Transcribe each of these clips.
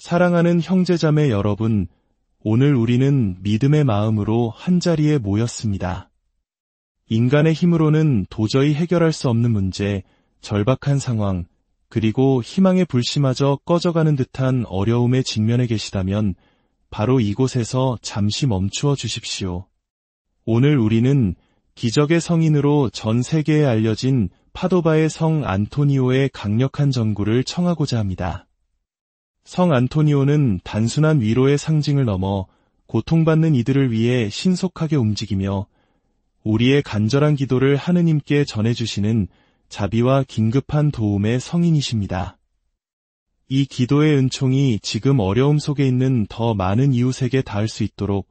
사랑하는 형제자매 여러분, 오늘 우리는 믿음의 마음으로 한자리에 모였습니다. 인간의 힘으로는 도저히 해결할 수 없는 문제, 절박한 상황, 그리고 희망의 불씨마저 꺼져가는 듯한 어려움에 직면해 계시다면 바로 이곳에서 잠시 멈추어 주십시오. 오늘 우리는 기적의 성인으로 전 세계에 알려진 파도바의 성 안토니오의 강력한 전구를 청하고자 합니다. 성 안토니오는 단순한 위로의 상징을 넘어 고통받는 이들을 위해 신속하게 움직이며 우리의 간절한 기도를 하느님께 전해주시는 자비와 긴급한 도움의 성인이십니다. 이 기도의 은총이 지금 어려움 속에 있는 더 많은 이웃에게 닿을 수 있도록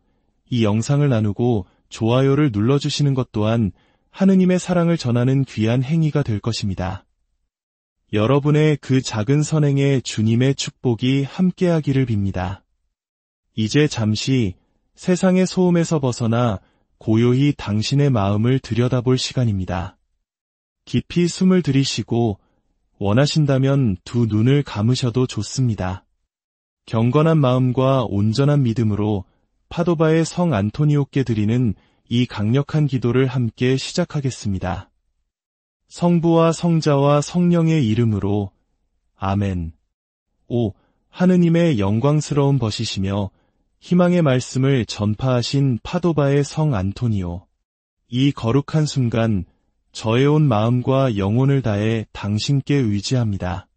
이 영상을 나누고 좋아요를 눌러주시는 것 또한 하느님의 사랑을 전하는 귀한 행위가 될 것입니다. 여러분의 그 작은 선행에 주님의 축복이 함께하기를 빕니다. 이제 잠시 세상의 소음에서 벗어나 고요히 당신의 마음을 들여다볼 시간입니다. 깊이 숨을 들이쉬고 원하신다면 두 눈을 감으셔도 좋습니다. 경건한 마음과 온전한 믿음으로 파도바의 성 안토니오께 드리는 이 강력한 기도를 함께 시작하겠습니다. 성부와 성자와 성령의 이름으로 아멘. 오, 하느님의 영광스러운 벗이시며 희망의 말씀을 전파하신 파도바의 성 안토니오. 이 거룩한 순간 저의 온 마음과 영혼을 다해 당신께 의지합니다.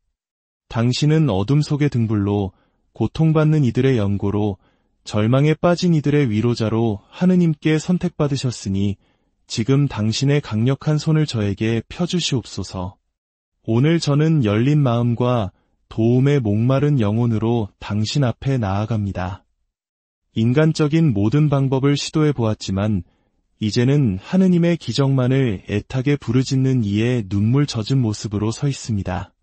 당신은 어둠 속의 등불로 고통받는 이들의 연고로 절망에 빠진 이들의 위로자로 하느님께 선택받으셨으니 지금 당신의 강력한 손을 저에게 펴주시옵소서. 오늘 저는 열린 마음과 도움에 목마른 영혼으로 당신 앞에 나아갑니다. 인간적인 모든 방법을 시도해 보았지만 이제는 하느님의 기적만을 애타게 부르짖는 이의 눈물 젖은 모습으로 서 있습니다.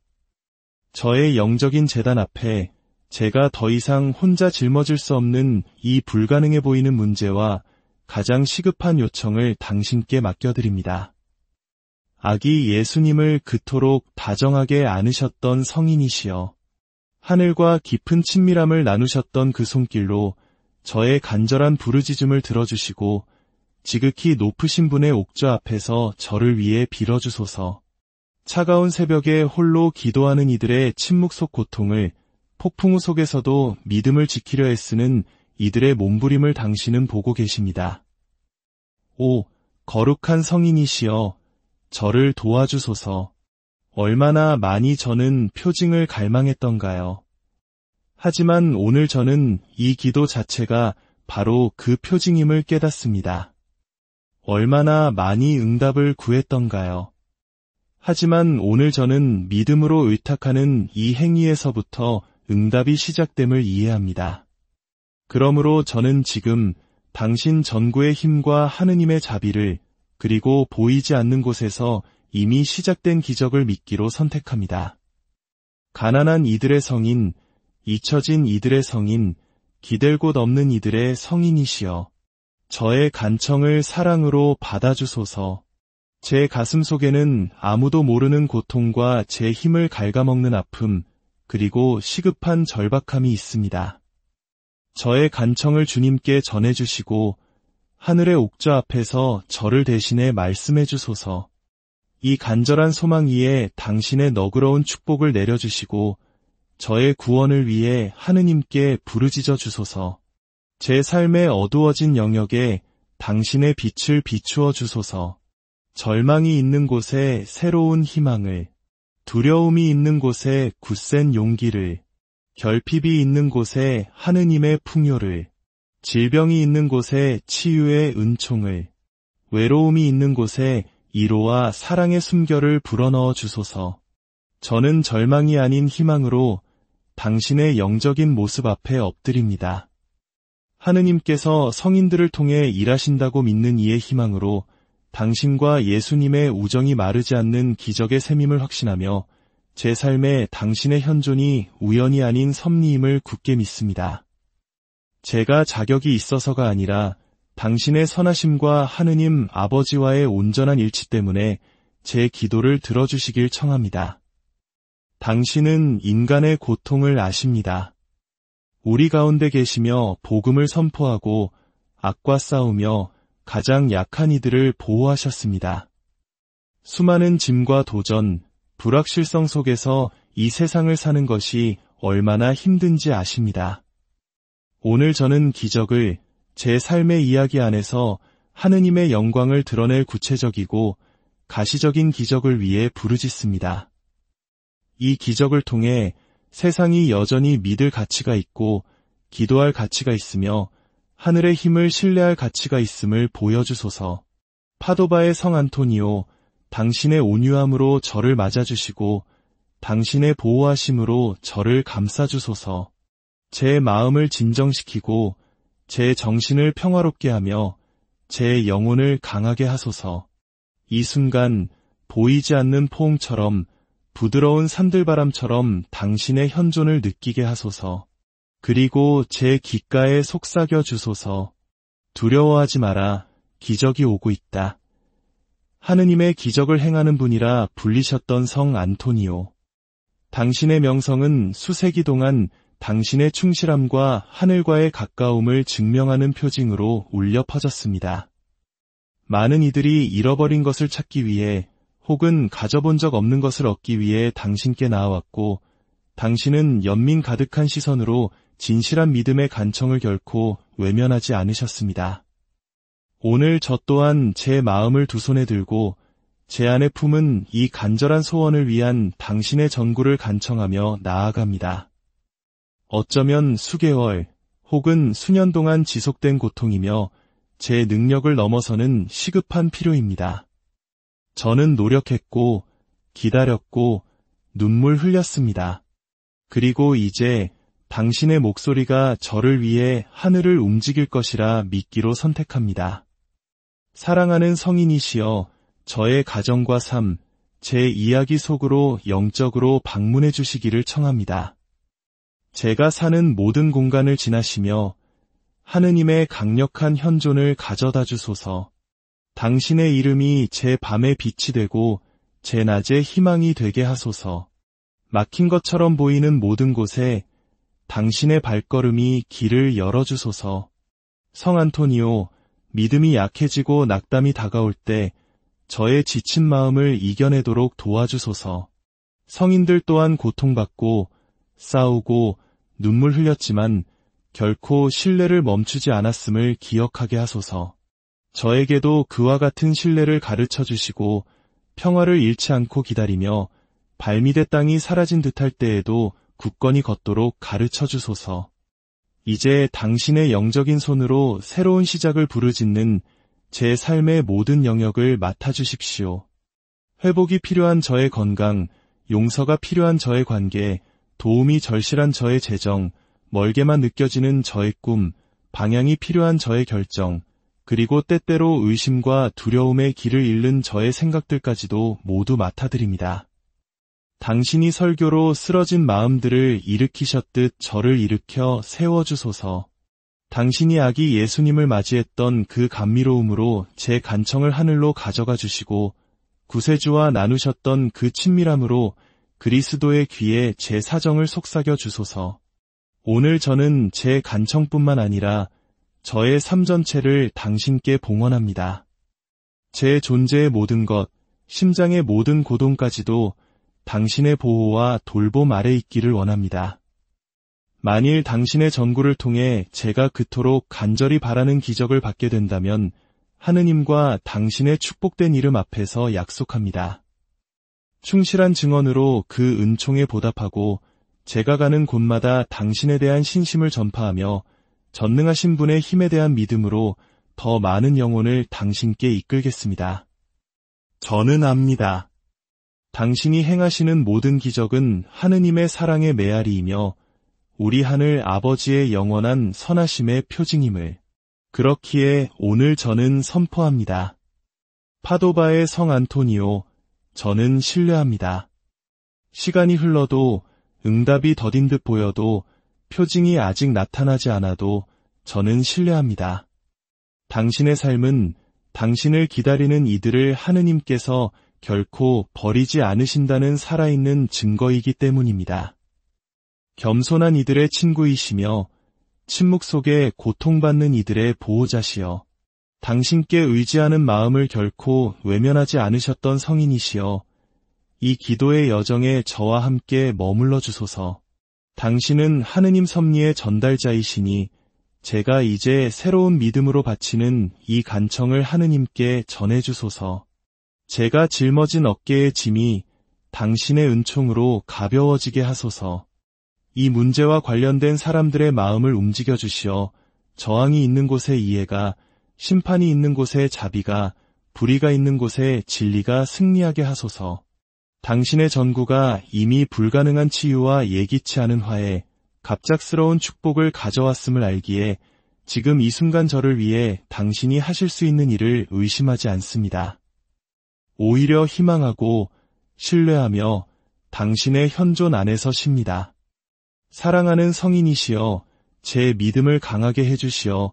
저의 영적인 재단 앞에 제가 더 이상 혼자 짊어질 수 없는 이 불가능해 보이는 문제와 가장 시급한 요청을 당신께 맡겨드립니다. 아기 예수님을 그토록 다정하게 안으셨던 성인이시여, 하늘과 깊은 친밀함을 나누셨던 그 손길로 저의 간절한 부르짖음을 들어주시고 지극히 높으신 분의 옥좌 앞에서 저를 위해 빌어주소서. 차가운 새벽에 홀로 기도하는 이들의 침묵 속 고통을, 폭풍우 속에서도 믿음을 지키려 애쓰는 이들의 몸부림을 당신은 보고 계십니다. 오, 거룩한 성인이시여, 저를 도와주소서. 얼마나 많이 저는 표징을 갈망했던가요. 하지만 오늘 저는 이 기도 자체가 바로 그 표징임을 깨닫습니다. 얼마나 많이 응답을 구했던가요. 하지만 오늘 저는 믿음으로 의탁하는 이 행위에서부터 응답이 시작됨을 이해합니다. 그러므로 저는 지금 당신 전구의 힘과 하느님의 자비를 그리고 보이지 않는 곳에서 이미 시작된 기적을 믿기로 선택합니다. 가난한 이들의 성인, 잊혀진 이들의 성인, 기댈 곳 없는 이들의 성인이시여, 저의 간청을 사랑으로 받아주소서. 제 가슴 속에는 아무도 모르는 고통과 제 힘을 갉아먹는 아픔, 그리고 시급한 절박함이 있습니다. 저의 간청을 주님께 전해주시고 하늘의 옥좌 앞에서 저를 대신해 말씀해 주소서. 이 간절한 소망 위에 당신의 너그러운 축복을 내려주시고 저의 구원을 위해 하느님께 부르짖어 주소서. 제 삶의 어두워진 영역에 당신의 빛을 비추어 주소서. 절망이 있는 곳에 새로운 희망을, 두려움이 있는 곳에 굳센 용기를, 결핍이 있는 곳에 하느님의 풍요를, 질병이 있는 곳에 치유의 은총을, 외로움이 있는 곳에 위로와 사랑의 숨결을 불어넣어 주소서. 저는 절망이 아닌 희망으로 당신의 영적인 모습 앞에 엎드립니다. 하느님께서 성인들을 통해 일하신다고 믿는 이의 희망으로 당신과 예수님의 우정이 마르지 않는 기적의 셈임을 확신하며 제 삶에 당신의 현존이 우연이 아닌 섭리임을 굳게 믿습니다. 제가 자격이 있어서가 아니라 당신의 선하심과 하느님 아버지와의 온전한 일치 때문에 제 기도를 들어주시길 청합니다. 당신은 인간의 고통을 아십니다. 우리 가운데 계시며 복음을 선포하고 악과 싸우며 가장 약한 이들을 보호하셨습니다. 수많은 짐과 도전, 불확실성 속에서 이 세상을 사는 것이 얼마나 힘든지 아십니다. 오늘 저는 기적을 제 삶의 이야기 안에서 하느님의 영광을 드러낼 구체적이고 가시적인 기적을 위해 부르짖습니다. 이 기적을 통해 세상이 여전히 믿을 가치가 있고 기도할 가치가 있으며 하늘의 힘을 신뢰할 가치가 있음을 보여주소서. 파도바의 성 안토니오, 당신의 온유함으로 저를 맞아주시고 당신의 보호하심으로 저를 감싸주소서. 제 마음을 진정시키고 제 정신을 평화롭게 하며 제 영혼을 강하게 하소서. 이 순간 보이지 않는 포옹처럼 부드러운 산들바람처럼 당신의 현존을 느끼게 하소서. 그리고 제 귓가에 속삭여 주소서. 두려워하지 마라. 기적이 오고 있다. 하느님의 기적을 행하는 분이라 불리셨던 성 안토니오. 당신의 명성은 수세기 동안 당신의 충실함과 하늘과의 가까움을 증명하는 표징으로 울려 퍼졌습니다. 많은 이들이 잃어버린 것을 찾기 위해 혹은 가져본 적 없는 것을 얻기 위해 당신께 나아왔고 당신은 연민 가득한 시선으로 진실한 믿음의 간청을 결코 외면하지 않으셨습니다. 오늘 저 또한 제 마음을 두 손에 들고 제 안에 품은 이 간절한 소원을 위한 당신의 전구를 간청하며 나아갑니다. 어쩌면 수개월 혹은 수년 동안 지속된 고통이며 제 능력을 넘어서는 시급한 필요입니다. 저는 노력했고 기다렸고 눈물 흘렸습니다. 그리고 이제 당신의 목소리가 저를 위해 하늘을 움직일 것이라 믿기로 선택합니다. 사랑하는 성인이시여, 저의 가정과 삶, 제 이야기 속으로 영적으로 방문해 주시기를 청합니다. 제가 사는 모든 공간을 지나시며 하느님의 강력한 현존을 가져다 주소서. 당신의 이름이 제 밤의 빛이 되고 제 낮의 희망이 되게 하소서. 막힌 것처럼 보이는 모든 곳에 당신의 발걸음이 길을 열어주소서. 성 안토니오, 믿음이 약해지고 낙담이 다가올 때 저의 지친 마음을 이겨내도록 도와주소서. 성인들 또한 고통받고 싸우고 눈물 흘렸지만 결코 신뢰를 멈추지 않았음을 기억하게 하소서. 저에게도 그와 같은 신뢰를 가르쳐 주시고 평화를 잃지 않고 기다리며 발밑의 땅이 사라진 듯할 때에도 굳건히 걷도록 가르쳐 주소서. 이제 당신의 영적인 손으로 새로운 시작을 부르짖는 제 삶의 모든 영역을 맡아주십시오. 회복이 필요한 저의 건강, 용서가 필요한 저의 관계, 도움이 절실한 저의 재정, 멀게만 느껴지는 저의 꿈, 방향이 필요한 저의 결정, 그리고 때때로 의심과 두려움의 길을 잃는 저의 생각들까지도 모두 맡아드립니다. 당신이 설교로 쓰러진 마음들을 일으키셨듯 저를 일으켜 세워주소서. 당신이 아기 예수님을 맞이했던 그 감미로움으로 제 간청을 하늘로 가져가 주시고 구세주와 나누셨던 그 친밀함으로 그리스도의 귀에 제 사정을 속삭여 주소서. 오늘 저는 제 간청뿐만 아니라 저의 삶 전체를 당신께 봉헌합니다. 제 존재의 모든 것, 심장의 모든 고동까지도 당신의 보호와 돌봄 아래 있기를 원합니다. 만일 당신의 전구를 통해 제가 그토록 간절히 바라는 기적을 받게 된다면 하느님과 당신의 축복된 이름 앞에서 약속합니다. 충실한 증언으로 그 은총에 보답하고 제가 가는 곳마다 당신에 대한 신심을 전파하며 전능하신 분의 힘에 대한 믿음으로 더 많은 영혼을 당신께 이끌겠습니다. 저는 압니다. 당신이 행하시는 모든 기적은 하느님의 사랑의 메아리이며 우리 하늘 아버지의 영원한 선하심의 표징임을. 그렇기에 오늘 저는 선포합니다. 파도바의 성 안토니오, 저는 신뢰합니다. 시간이 흘러도 응답이 더딘 듯 보여도 표징이 아직 나타나지 않아도 저는 신뢰합니다. 당신의 삶은 당신을 기다리는 이들을 하느님께서 결코 버리지 않으신다는 살아있는 증거이기 때문입니다. 겸손한 이들의 친구이시며 침묵 속에 고통받는 이들의 보호자시여, 당신께 의지하는 마음을 결코 외면하지 않으셨던 성인이시여, 이 기도의 여정에 저와 함께 머물러 주소서. 당신은 하느님 섭리의 전달자이시니 제가 이제 새로운 믿음으로 바치는 이 간청을 하느님께 전해주소서. 제가 짊어진 어깨의 짐이 당신의 은총으로 가벼워지게 하소서. 이 문제와 관련된 사람들의 마음을 움직여 주시어 저항이 있는 곳에 이해가, 심판이 있는 곳에 자비가, 불의가 있는 곳에 진리가 승리하게 하소서. 당신의 전구가 이미 불가능한 치유와 예기치 않은 화해, 갑작스러운 축복을 가져왔음을 알기에 지금 이 순간 저를 위해 당신이 하실 수 있는 일을 의심하지 않습니다. 오히려 희망하고 신뢰하며 당신의 현존 안에서 쉽니다. 사랑하는 성인이시여, 제 믿음을 강하게 해주시어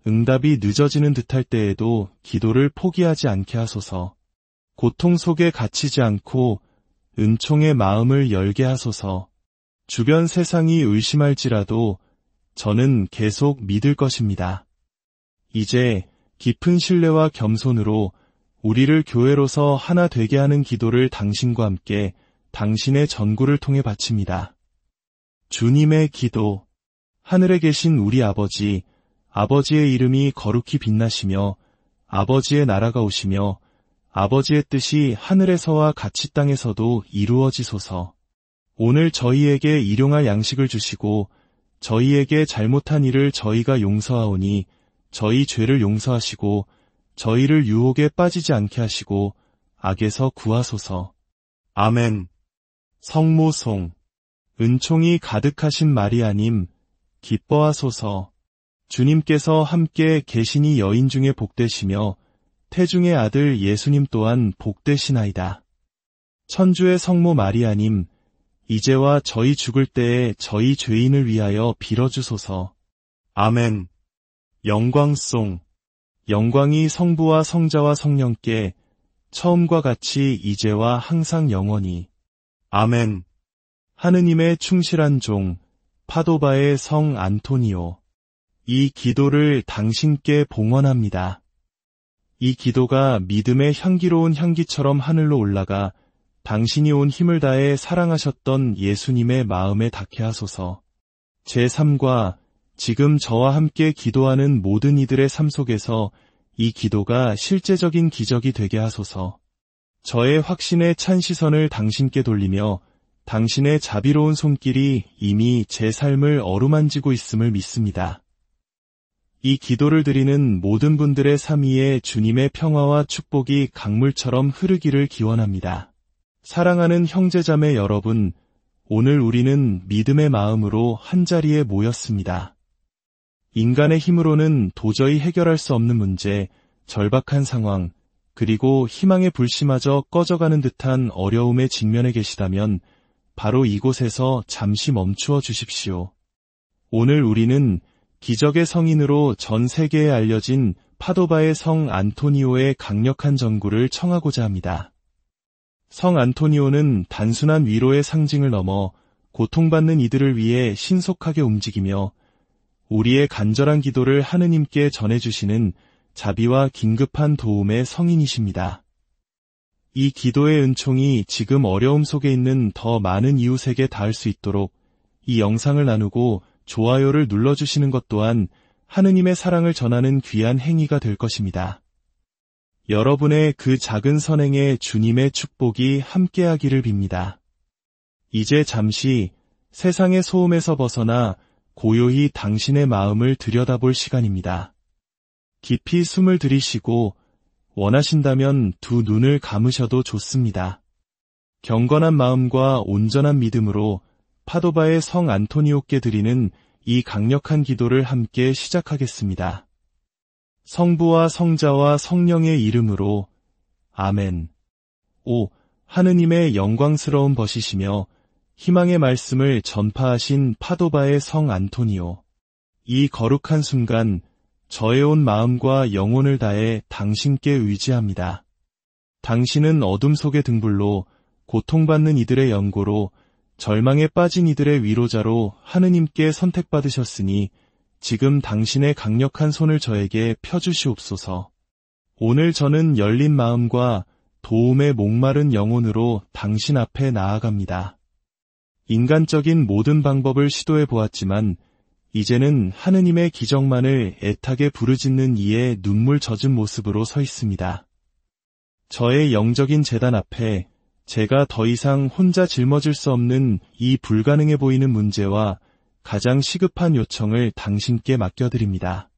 응답이 늦어지는 듯할 때에도 기도를 포기하지 않게 하소서. 고통 속에 갇히지 않고 은총의 마음을 열게 하소서. 주변 세상이 의심할지라도 저는 계속 믿을 것입니다. 이제 깊은 신뢰와 겸손으로 우리를 교회로서 하나 되게 하는 기도를 당신과 함께 당신의 전구를 통해 바칩니다. 주님의 기도. 하늘에 계신 우리 아버지, 아버지의 이름이 거룩히 빛나시며 아버지의 나라가 오시며 아버지의 뜻이 하늘에서와 같이 땅에서도 이루어지소서. 오늘 저희에게 일용할 양식을 주시고 저희에게 잘못한 일을 저희가 용서하오니 저희 죄를 용서하시고 저희를 유혹에 빠지지 않게 하시고 악에서 구하소서. 아멘. 성모송. 은총이 가득하신 마리아님, 기뻐하소서. 주님께서 함께 계시니 여인 중에 복되시며 태중의 아들 예수님 또한 복되시나이다. 천주의 성모 마리아님, 이제와 저희 죽을 때에 저희 죄인을 위하여 빌어주소서. 아멘. 영광송. 영광이 성부와 성자와 성령께 처음과 같이 이제와 항상 영원히. 아멘. 하느님의 충실한 종, 파도바의 성 안토니오. 이 기도를 당신께 봉헌합니다. 이 기도가 믿음의 향기로운 향기처럼 하늘로 올라가 당신이 온 힘을 다해 사랑하셨던 예수님의 마음에 닿게 하소서. 제 삶과 지금 저와 함께 기도하는 모든 이들의 삶 속에서 이 기도가 실제적인 기적이 되게 하소서. 저의 확신에 찬 시선을 당신께 돌리며 당신의 자비로운 손길이 이미 제 삶을 어루만지고 있음을 믿습니다. 이 기도를 드리는 모든 분들의 삶 위에 주님의 평화와 축복이 강물처럼 흐르기를 기원합니다. 사랑하는 형제자매 여러분, 오늘 우리는 믿음의 마음으로 한자리에 모였습니다. 인간의 힘으로는 도저히 해결할 수 없는 문제, 절박한 상황, 그리고 희망의 불씨마저 꺼져가는 듯한 어려움에 직면해 계시다면 바로 이곳에서 잠시 멈추어 주십시오. 오늘 우리는 기적의 성인으로 전 세계에 알려진 파도바의 성 안토니오의 강력한 전구를 청하고자 합니다. 성 안토니오는 단순한 위로의 상징을 넘어 고통받는 이들을 위해 신속하게 움직이며 우리의 간절한 기도를 하느님께 전해주시는 자비와 긴급한 도움의 성인이십니다. 이 기도의 은총이 지금 어려움 속에 있는 더 많은 이웃에게 닿을 수 있도록 이 영상을 나누고 좋아요를 눌러주시는 것 또한 하느님의 사랑을 전하는 귀한 행위가 될 것입니다. 여러분의 그 작은 선행에 주님의 축복이 함께하기를 빕니다. 이제 잠시 세상의 소음에서 벗어나 고요히 당신의 마음을 들여다볼 시간입니다. 깊이 숨을 들이쉬고 원하신다면 두 눈을 감으셔도 좋습니다. 경건한 마음과 온전한 믿음으로 파도바의 성 안토니오께 드리는 이 강력한 기도를 함께 시작하겠습니다. 성부와 성자와 성령의 이름으로 아멘. 오, 하느님의 영광스러운 벗이시며 희망의 말씀을 전파하신 파도바의 성 안토니오. 이 거룩한 순간 저의 온 마음과 영혼을 다해 당신께 의지합니다. 당신은 어둠 속의 등불로 고통받는 이들의 연고로 절망에 빠진 이들의 위로자로 하느님께 선택받으셨으니 지금 당신의 강력한 손을 저에게 펴주시옵소서. 오늘 저는 열린 마음과 도움에 목마른 영혼으로 당신 앞에 나아갑니다. 인간적인 모든 방법을 시도해 보았지만 이제는 하느님의 기적만을 애타게 부르짖는 이의 눈물 젖은 모습으로 서 있습니다. 저의 영적인 재단 앞에 제가 더 이상 혼자 짊어질 수 없는 이 불가능해 보이는 문제와 가장 시급한 요청을 당신께 맡겨드립니다.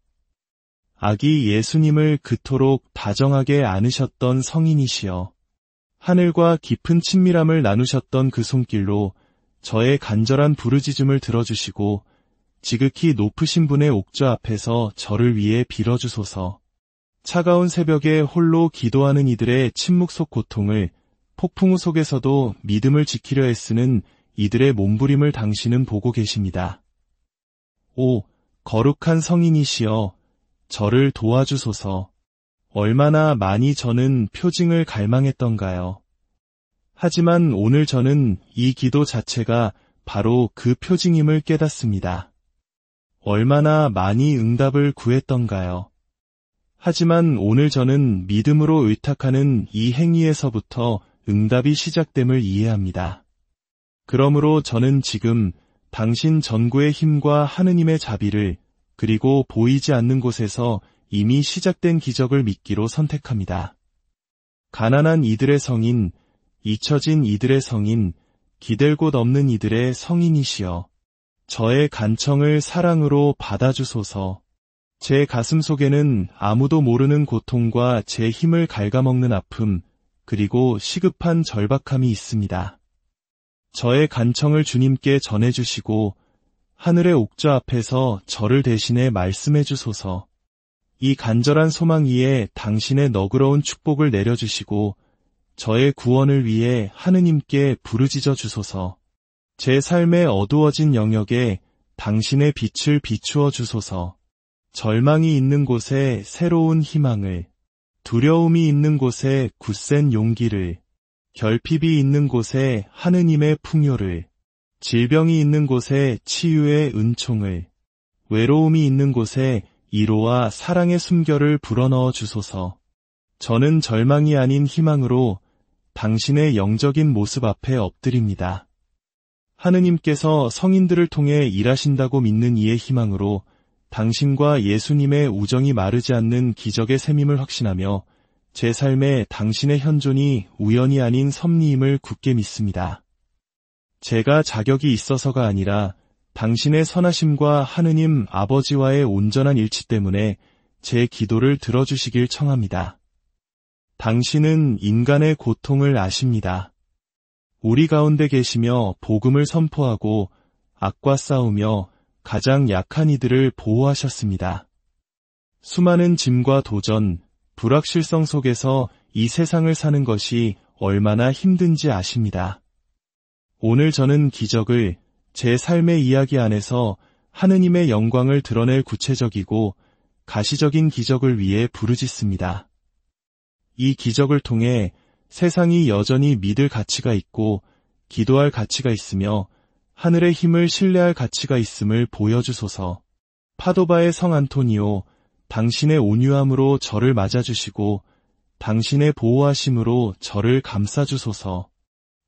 아기 예수님을 그토록 다정하게 안으셨던 성인이시여, 하늘과 깊은 친밀함을 나누셨던 그 손길로 저의 간절한 부르짖음을 들어주시고 지극히 높으신 분의 옥좌 앞에서 저를 위해 빌어주소서. 차가운 새벽에 홀로 기도하는 이들의 침묵 속 고통을, 폭풍우 속에서도 믿음을 지키려 애쓰는 이들의 몸부림을 당신은 보고 계십니다. 오, 거룩한 성인이시여, 저를 도와주소서. 얼마나 많이 저는 표징을 갈망했던가요. 하지만 오늘 저는 이 기도 자체가 바로 그 표징임을 깨닫습니다. 얼마나 많이 응답을 구했던가요. 하지만 오늘 저는 믿음으로 의탁하는 이 행위에서부터 응답이 시작됨을 이해합니다. 그러므로 저는 지금 당신 전구의 힘과 하느님의 자비를, 그리고 보이지 않는 곳에서 이미 시작된 기적을 믿기로 선택합니다. 가난한 이들의 성인, 잊혀진 이들의 성인, 기댈 곳 없는 이들의 성인이시여, 저의 간청을 사랑으로 받아주소서. 제 가슴 속에는 아무도 모르는 고통과 제 힘을 갉아먹는 아픔, 그리고 시급한 절박함이 있습니다. 저의 간청을 주님께 전해주시고 하늘의 옥좌 앞에서 저를 대신해 말씀해 주소서. 이 간절한 소망 위에 당신의 너그러운 축복을 내려주시고 저의 구원을 위해 하느님께 부르짖어 주소서. 제 삶의 어두워진 영역에 당신의 빛을 비추어 주소서. 절망이 있는 곳에 새로운 희망을, 두려움이 있는 곳에 굳센 용기를, 결핍이 있는 곳에 하느님의 풍요를, 질병이 있는 곳에 치유의 은총을, 외로움이 있는 곳에 이로와 사랑의 숨결을 불어넣어 주소서. 저는 절망이 아닌 희망으로 당신의 영적인 모습 앞에 엎드립니다. 하느님께서 성인들을 통해 일하신다고 믿는 이의 희망으로 당신과 예수님의 우정이 마르지 않는 기적의 셈임을 확신하며 제 삶에 당신의 현존이 우연이 아닌 섭리임을 굳게 믿습니다. 제가 자격이 있어서가 아니라 당신의 선하심과 하느님 아버지와의 온전한 일치 때문에 제 기도를 들어주시길 청합니다. 당신은 인간의 고통을 아십니다. 우리 가운데 계시며 복음을 선포하고 악과 싸우며 가장 약한 이들을 보호하셨습니다. 수많은 짐과 도전, 불확실성 속에서 이 세상을 사는 것이 얼마나 힘든지 아십니다. 오늘 저는 기적을, 제 삶의 이야기 안에서 하느님의 영광을 드러낼 구체적이고 가시적인 기적을 위해 부르짖습니다. 이 기적을 통해 세상이 여전히 믿을 가치가 있고 기도할 가치가 있으며 하늘의 힘을 신뢰할 가치가 있음을 보여주소서. 파도바의 성 안토니오, 당신의 온유함으로 저를 맞아주시고 당신의 보호하심으로 저를 감싸주소서.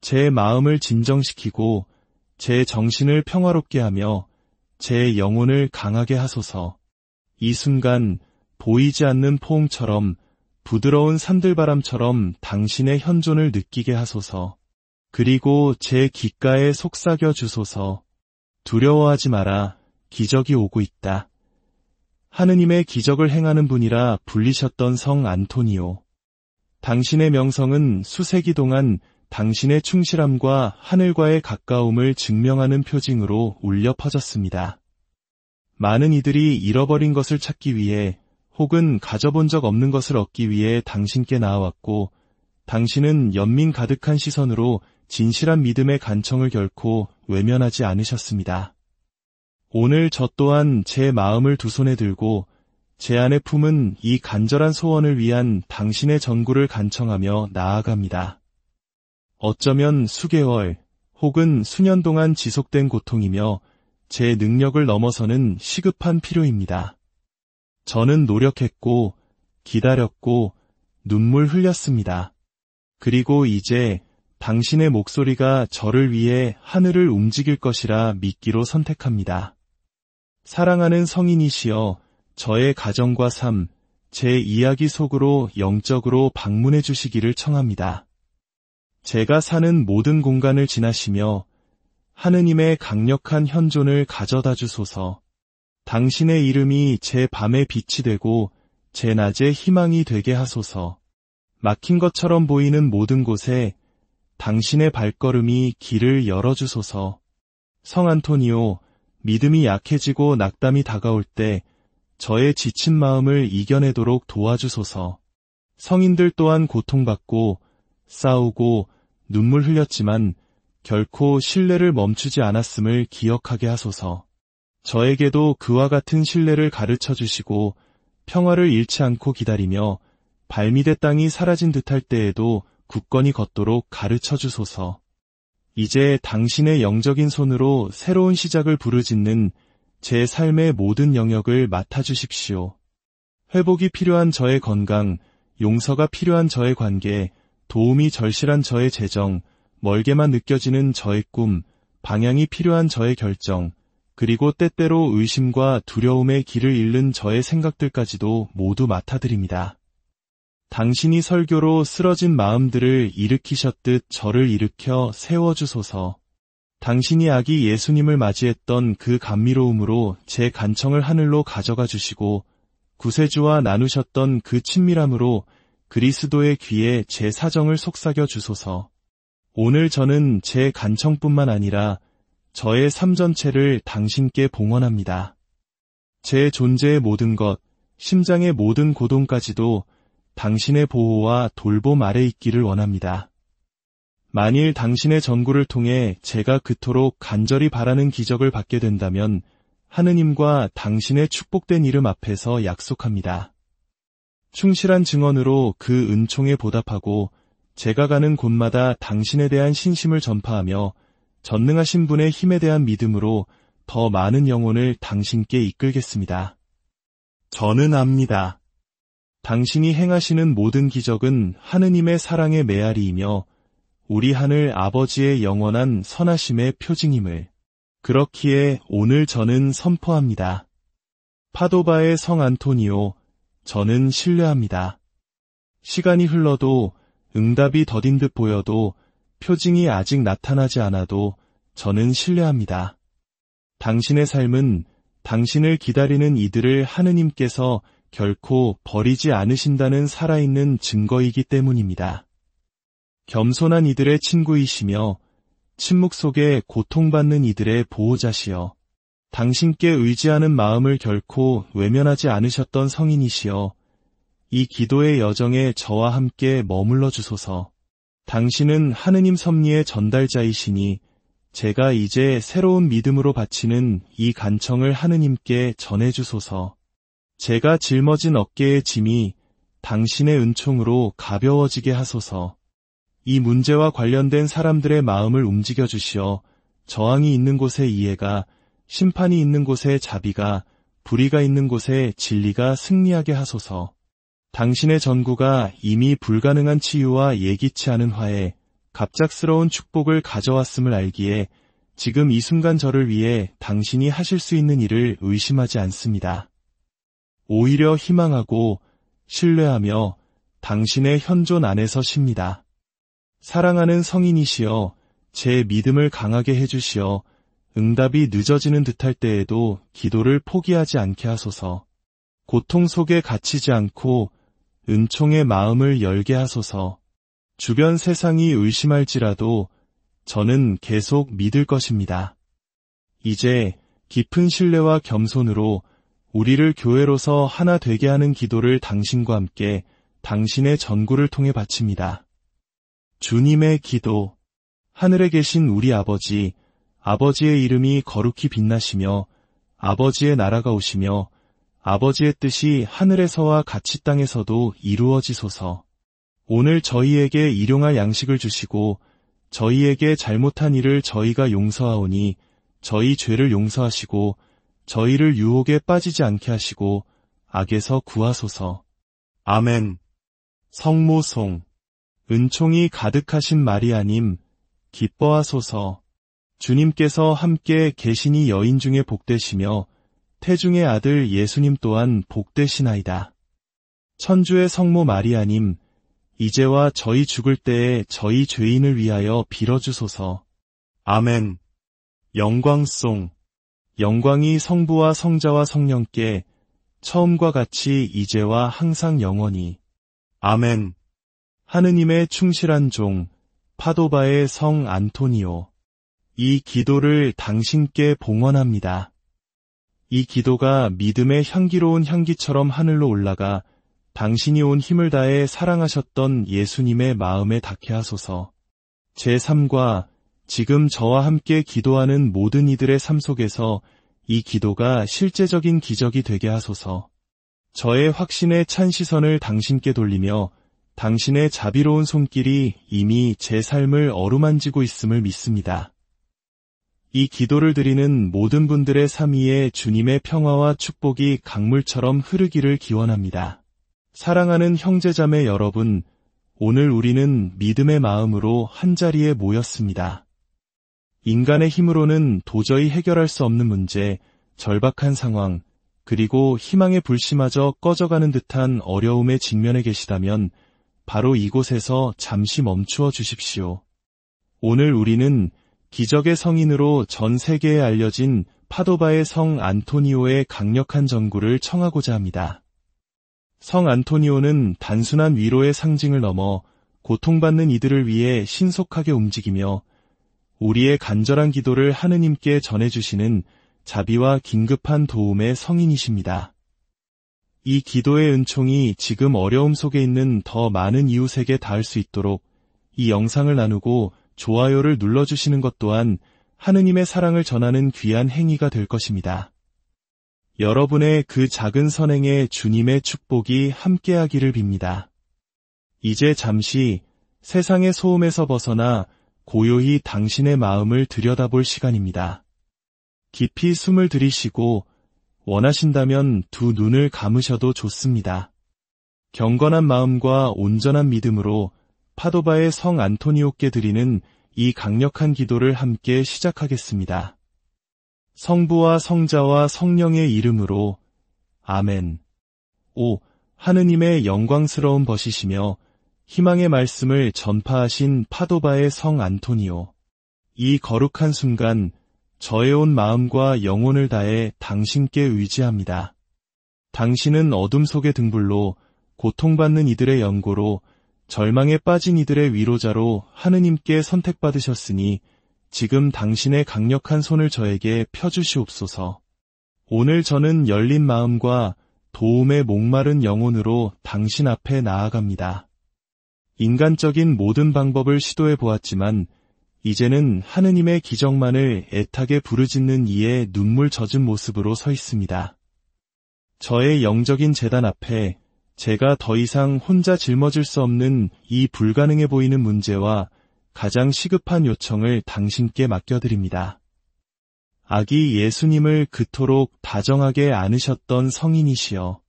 제 마음을 진정시키고 제 정신을 평화롭게 하며 제 영혼을 강하게 하소서. 이 순간 보이지 않는 포옹처럼 부드러운 산들바람처럼 당신의 현존을 느끼게 하소서. 그리고 제 귓가에 속삭여 주소서. 두려워하지 마라. 기적이 오고 있다. 하느님의 기적을 행하는 분이라 불리셨던 성 안토니오. 당신의 명성은 수세기 동안 당신의 충실함과 하늘과의 가까움을 증명하는 표징으로 울려 퍼졌습니다. 많은 이들이 잃어버린 것을 찾기 위해 혹은 가져본 적 없는 것을 얻기 위해 당신께 나아왔고 당신은 연민 가득한 시선으로 진실한 믿음의 간청을 결코 외면하지 않으셨습니다. 오늘 저 또한 제 마음을 두 손에 들고 제 안에 품은 이 간절한 소원을 위한 당신의 전구를 간청하며 나아갑니다. 어쩌면 수개월 혹은 수년 동안 지속된 고통이며 제 능력을 넘어서는 시급한 필요입니다. 저는 노력했고, 기다렸고, 눈물 흘렸습니다. 그리고 이제 당신의 목소리가 저를 위해 하늘을 움직일 것이라 믿기로 선택합니다. 사랑하는 성인이시여, 저의 가정과 삶, 제 이야기 속으로 영적으로 방문해 주시기를 청합니다. 제가 사는 모든 공간을 지나시며 하느님의 강력한 현존을 가져다 주소서. 당신의 이름이 제 밤의 빛이 되고 제 낮의 희망이 되게 하소서. 막힌 것처럼 보이는 모든 곳에 당신의 발걸음이 길을 열어주소서. 성 안토니오, 믿음이 약해지고 낙담이 다가올 때 저의 지친 마음을 이겨내도록 도와주소서. 성인들 또한 고통받고 싸우고 눈물 흘렸지만 결코 신뢰를 멈추지 않았음을 기억하게 하소서. 저에게도 그와 같은 신뢰를 가르쳐 주시고 평화를 잃지 않고 기다리며 발밑의 땅이 사라진 듯할 때에도 굳건히 걷도록 가르쳐 주소서. 이제 당신의 영적인 손으로 새로운 시작을 부르짖는 제 삶의 모든 영역을 맡아주십시오. 회복이 필요한 저의 건강, 용서가 필요한 저의 관계, 도움이 절실한 저의 재정, 멀게만 느껴지는 저의 꿈, 방향이 필요한 저의 결정, 그리고 때때로 의심과 두려움의 길을 잃는 저의 생각들까지도 모두 맡아드립니다. 당신이 설교로 쓰러진 마음들을 일으키셨듯 저를 일으켜 세워주소서. 당신이 아기 예수님을 맞이했던 그 감미로움으로 제 간청을 하늘로 가져가 주시고 구세주와 나누셨던 그 친밀함으로 그리스도의 귀에 제 사정을 속삭여 주소서. 오늘 저는 제 간청뿐만 아니라 저의 삶 전체를 당신께 봉헌합니다. 제 존재의 모든 것, 심장의 모든 고동까지도 당신의 보호와 돌봄 아래 있기를 원합니다. 만일 당신의 전구를 통해 제가 그토록 간절히 바라는 기적을 받게 된다면 하느님과 당신의 축복된 이름 앞에서 약속합니다. 충실한 증언으로 그 은총에 보답하고 제가 가는 곳마다 당신에 대한 신심을 전파하며 전능하신 분의 힘에 대한 믿음으로 더 많은 영혼을 당신께 이끌겠습니다. 저는 압니다. 당신이 행하시는 모든 기적은 하느님의 사랑의 메아리이며 우리 하늘 아버지의 영원한 선하심의 표징임을. 그렇기에 오늘 저는 선포합니다. 파도바의 성 안토니오, 저는 신뢰합니다. 시간이 흘러도 응답이 더딘 듯 보여도 표징이 아직 나타나지 않아도 저는 신뢰합니다. 당신의 삶은 당신을 기다리는 이들을 하느님께서 결코 버리지 않으신다는 살아있는 증거이기 때문입니다. 겸손한 이들의 친구이시며 침묵 속에 고통받는 이들의 보호자시여, 당신께 의지하는 마음을 결코 외면하지 않으셨던 성인이시여, 이 기도의 여정에 저와 함께 머물러 주소서. 당신은 하느님 섭리의 전달자이시니 제가 이제 새로운 믿음으로 바치는 이 간청을 하느님께 전해주소서. 제가 짊어진 어깨의 짐이 당신의 은총으로 가벼워지게 하소서. 이 문제와 관련된 사람들의 마음을 움직여 주시어 저항이 있는 곳에 이해가, 심판이 있는 곳에 자비가, 불의가 있는 곳에 진리가 승리하게 하소서. 당신의 전구가 이미 불가능한 치유와 예기치 않은 화해, 갑작스러운 축복을 가져왔음을 알기에 지금 이 순간 저를 위해 당신이 하실 수 있는 일을 의심하지 않습니다. 오히려 희망하고 신뢰하며 당신의 현존 안에서 쉽니다. 사랑하는 성인이시여, 제 믿음을 강하게 해주시어 응답이 늦어지는 듯할 때에도 기도를 포기하지 않게 하소서. 고통 속에 갇히지 않고 은총의 마음을 열게 하소서. 주변 세상이 의심할지라도 저는 계속 믿을 것입니다. 이제 깊은 신뢰와 겸손으로 우리를 교회로서 하나 되게 하는 기도를 당신과 함께 당신의 전구를 통해 바칩니다. 주님의 기도. 하늘에 계신 우리 아버지, 아버지의 이름이 거룩히 빛나시며 아버지의 나라가 오시며 아버지의 뜻이 하늘에서와 같이 땅에서도 이루어지소서. 오늘 저희에게 일용할 양식을 주시고 저희에게 잘못한 일을 저희가 용서하오니 저희 죄를 용서하시고 저희를 유혹에 빠지지 않게 하시고 악에서 구하소서. 아멘. 성모송. 은총이 가득하신 마리아님, 기뻐하소서. 주님께서 함께 계시니 여인 중에 복되시며 태중의 아들 예수님 또한 복되시나이다. 천주의 성모 마리아님, 이제와 저희 죽을 때에 저희 죄인을 위하여 빌어주소서. 아멘. 영광송. 영광이 성부와 성자와 성령께 처음과 같이 이제와 항상 영원히. 아멘. 하느님의 충실한 종, 파도바의 성 안토니오. 이 기도를 당신께 봉헌합니다. 이 기도가 믿음의 향기로운 향기처럼 하늘로 올라가 당신이 온 힘을 다해 사랑하셨던 예수님의 마음에 닿게 하소서. 제 삶과 지금 저와 함께 기도하는 모든 이들의 삶 속에서 이 기도가 실제적인 기적이 되게 하소서. 저의 확신의 찬 시선을 당신께 돌리며 당신의 자비로운 손길이 이미 제 삶을 어루만지고 있음을 믿습니다. 이 기도를 드리는 모든 분들의 삶 위에 주님의 평화와 축복이 강물처럼 흐르기를 기원합니다. 사랑하는 형제자매 여러분, 오늘 우리는 믿음의 마음으로 한자리에 모였습니다. 인간의 힘으로는 도저히 해결할 수 없는 문제, 절박한 상황, 그리고 희망의 불씨마저 꺼져가는 듯한 어려움에 직면해 계시다면 바로 이곳에서 잠시 멈추어 주십시오. 오늘 우리는 기적의 성인으로 전 세계에 알려진 파도바의 성 안토니오의 강력한 전구를 청하고자 합니다. 성 안토니오는 단순한 위로의 상징을 넘어 고통받는 이들을 위해 신속하게 움직이며 우리의 간절한 기도를 하느님께 전해주시는 자비와 긴급한 도움의 성인이십니다. 이 기도의 은총이 지금 어려움 속에 있는 더 많은 이웃에게 닿을 수 있도록 이 영상을 나누고 좋아요를 눌러주시는 것 또한 하느님의 사랑을 전하는 귀한 행위가 될 것입니다. 여러분의 그 작은 선행에 주님의 축복이 함께하기를 빕니다. 이제 잠시 세상의 소음에서 벗어나 고요히 당신의 마음을 들여다볼 시간입니다. 깊이 숨을 들이쉬고 원하신다면 두 눈을 감으셔도 좋습니다. 경건한 마음과 온전한 믿음으로 파도바의 성 안토니오께 드리는 이 강력한 기도를 함께 시작하겠습니다. 성부와 성자와 성령의 이름으로 아멘. 오, 하느님의 영광스러운 벗이시며 희망의 말씀을 전파하신 파도바의 성 안토니오. 이 거룩한 순간 저의 온 마음과 영혼을 다해 당신께 의지합니다. 당신은 어둠 속의 등불로 고통받는 이들의 연고로 절망에 빠진 이들의 위로자로 하느님께 선택받으셨으니 지금 당신의 강력한 손을 저에게 펴주시옵소서. 오늘 저는 열린 마음과 도움에 목마른 영혼으로 당신 앞에 나아갑니다. 인간적인 모든 방법을 시도해 보았지만 이제는 하느님의 기적만을 애타게 부르짖는 이의 눈물 젖은 모습으로 서 있습니다. 저의 영적인 재단 앞에 제가 더 이상 혼자 짊어질 수 없는 이 불가능해 보이는 문제와 가장 시급한 요청을 당신께 맡겨드립니다. 아기 예수님을 그토록 다정하게 안으셨던 성인이시여,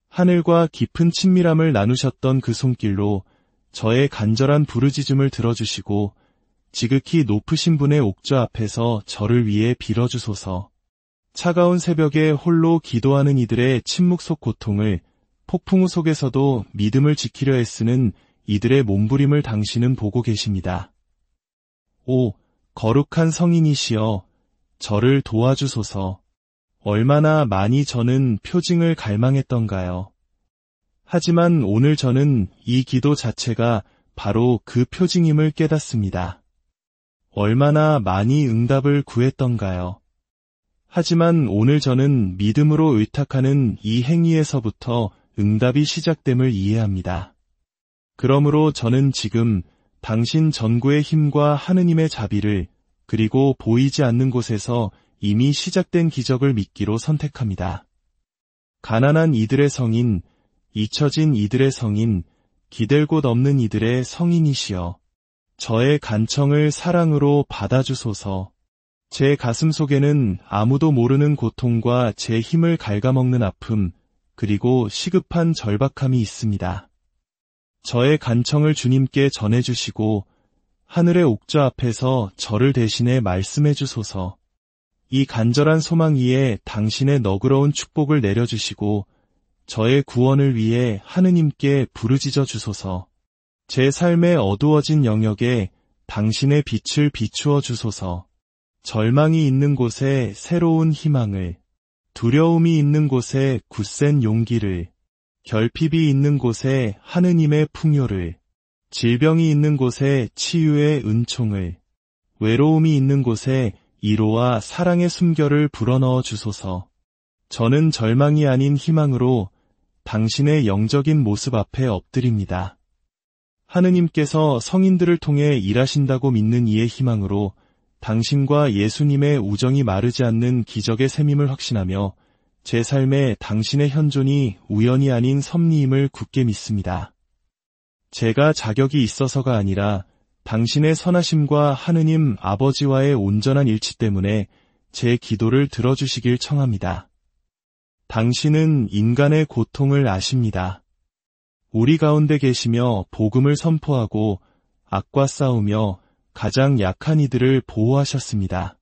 하늘과 깊은 친밀함을 나누셨던 그 손길로 저의 간절한 부르짖음을 들어주시고 지극히 높으신 분의 옥좌 앞에서 저를 위해 빌어주소서. 차가운 새벽에 홀로 기도하는 이들의 침묵 속 고통을, 폭풍우 속에서도 믿음을 지키려 애쓰는 이들의 몸부림을 당신은 보고 계십니다. 오, 거룩한 성인이시여, 저를 도와주소서. 얼마나 많이 저는 표징을 갈망했던가요. 하지만 오늘 저는 이 기도 자체가 바로 그 표징임을 깨닫습니다. 얼마나 많이 응답을 구했던가요. 하지만 오늘 저는 믿음으로 의탁하는 이 행위에서부터 응답이 시작됨을 이해합니다. 그러므로 저는 지금 당신 전구의 힘과 하느님의 자비를, 그리고 보이지 않는 곳에서 이미 시작된 기적을 믿기로 선택합니다. 가난한 이들의 성인, 잊혀진 이들의 성인, 기댈 곳 없는 이들의 성인이시여, 저의 간청을 사랑으로 받아주소서. 제 가슴 속에는 아무도 모르는 고통과 제 힘을 갉아먹는 아픔, 그리고 시급한 절박함이 있습니다. 저의 간청을 주님께 전해주시고 하늘의 옥좌 앞에서 저를 대신해 말씀해 주소서. 이 간절한 소망 위에 당신의 너그러운 축복을 내려주시고 저의 구원을 위해 하느님께 부르짖어 주소서. 제 삶의 어두워진 영역에 당신의 빛을 비추어 주소서. 절망이 있는 곳에 새로운 희망을, 두려움이 있는 곳에 굳센 용기를, 결핍이 있는 곳에 하느님의 풍요를, 질병이 있는 곳에 치유의 은총을, 외로움이 있는 곳에 이로와 사랑의 숨결을 불어넣어 주소서. 저는 절망이 아닌 희망으로 당신의 영적인 모습 앞에 엎드립니다. 하느님께서 성인들을 통해 일하신다고 믿는 이의 희망으로 당신과 예수님의 우정이 마르지 않는 기적의 셈임을 확신하며 제 삶에 당신의 현존이 우연이 아닌 섭리임을 굳게 믿습니다. 제가 자격이 있어서가 아니라 당신의 선하심과 하느님 아버지와의 온전한 일치 때문에 제 기도를 들어주시길 청합니다. 당신은 인간의 고통을 아십니다. 우리 가운데 계시며 복음을 선포하고 악과 싸우며 가장 약한 이들을 보호하셨습니다.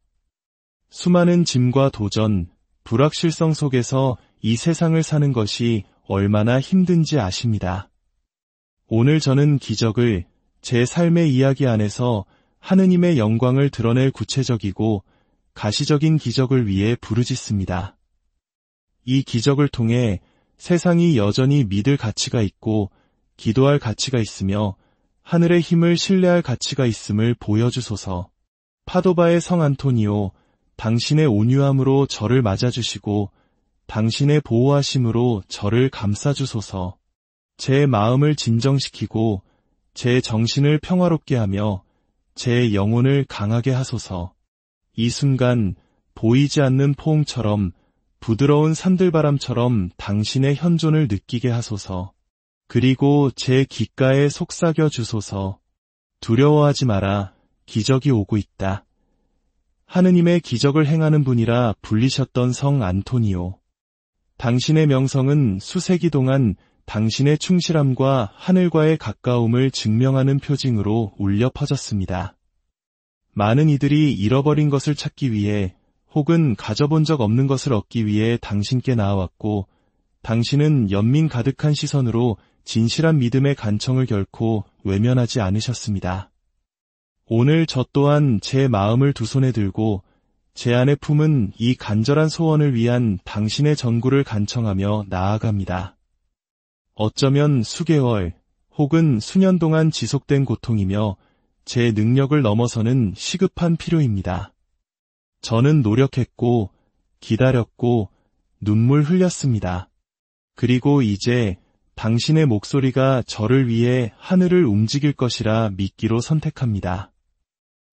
수많은 짐과 도전, 불확실성 속에서 이 세상을 사는 것이 얼마나 힘든지 아십니다. 오늘 저는 기적을 제 삶의 이야기 안에서 하느님의 영광을 드러낼 구체적이고 가시적인 기적을 위해 부르짖습니다. 이 기적을 통해 세상이 여전히 믿을 가치가 있고 기도할 가치가 있으며 하늘의 힘을 신뢰할 가치가 있음을 보여주소서. 파도바의 성 안토니오, 당신의 온유함으로 저를 맞아주시고 당신의 보호하심으로 저를 감싸주소서. 제 마음을 진정시키고 제 정신을 평화롭게 하며 제 영혼을 강하게 하소서. 이 순간 보이지 않는 포옹처럼 부드러운 산들바람처럼 당신의 현존을 느끼게 하소서. 그리고 제 귓가에 속삭여 주소서. 두려워하지 마라. 기적이 오고 있다. 하느님의 기적을 행하는 분이라 불리셨던 성 안토니오. 당신의 명성은 수세기 동안 당신의 충실함과 하늘과의 가까움을 증명하는 표징으로 울려 퍼졌습니다. 많은 이들이 잃어버린 것을 찾기 위해 혹은 가져본 적 없는 것을 얻기 위해 당신께 나아왔고 당신은 연민 가득한 시선으로 진실한 믿음의 간청을 결코 외면하지 않으셨습니다. 오늘 저 또한 제 마음을 두 손에 들고 제 안에 품은 이 간절한 소원을 위한 당신의 전구를 간청하며 나아갑니다. 어쩌면 수개월 혹은 수년 동안 지속된 고통이며 제 능력을 넘어서는 시급한 필요입니다. 저는 노력했고 기다렸고 눈물 흘렸습니다. 그리고 이제 당신의 목소리가 저를 위해 하늘을 움직일 것이라 믿기로 선택합니다.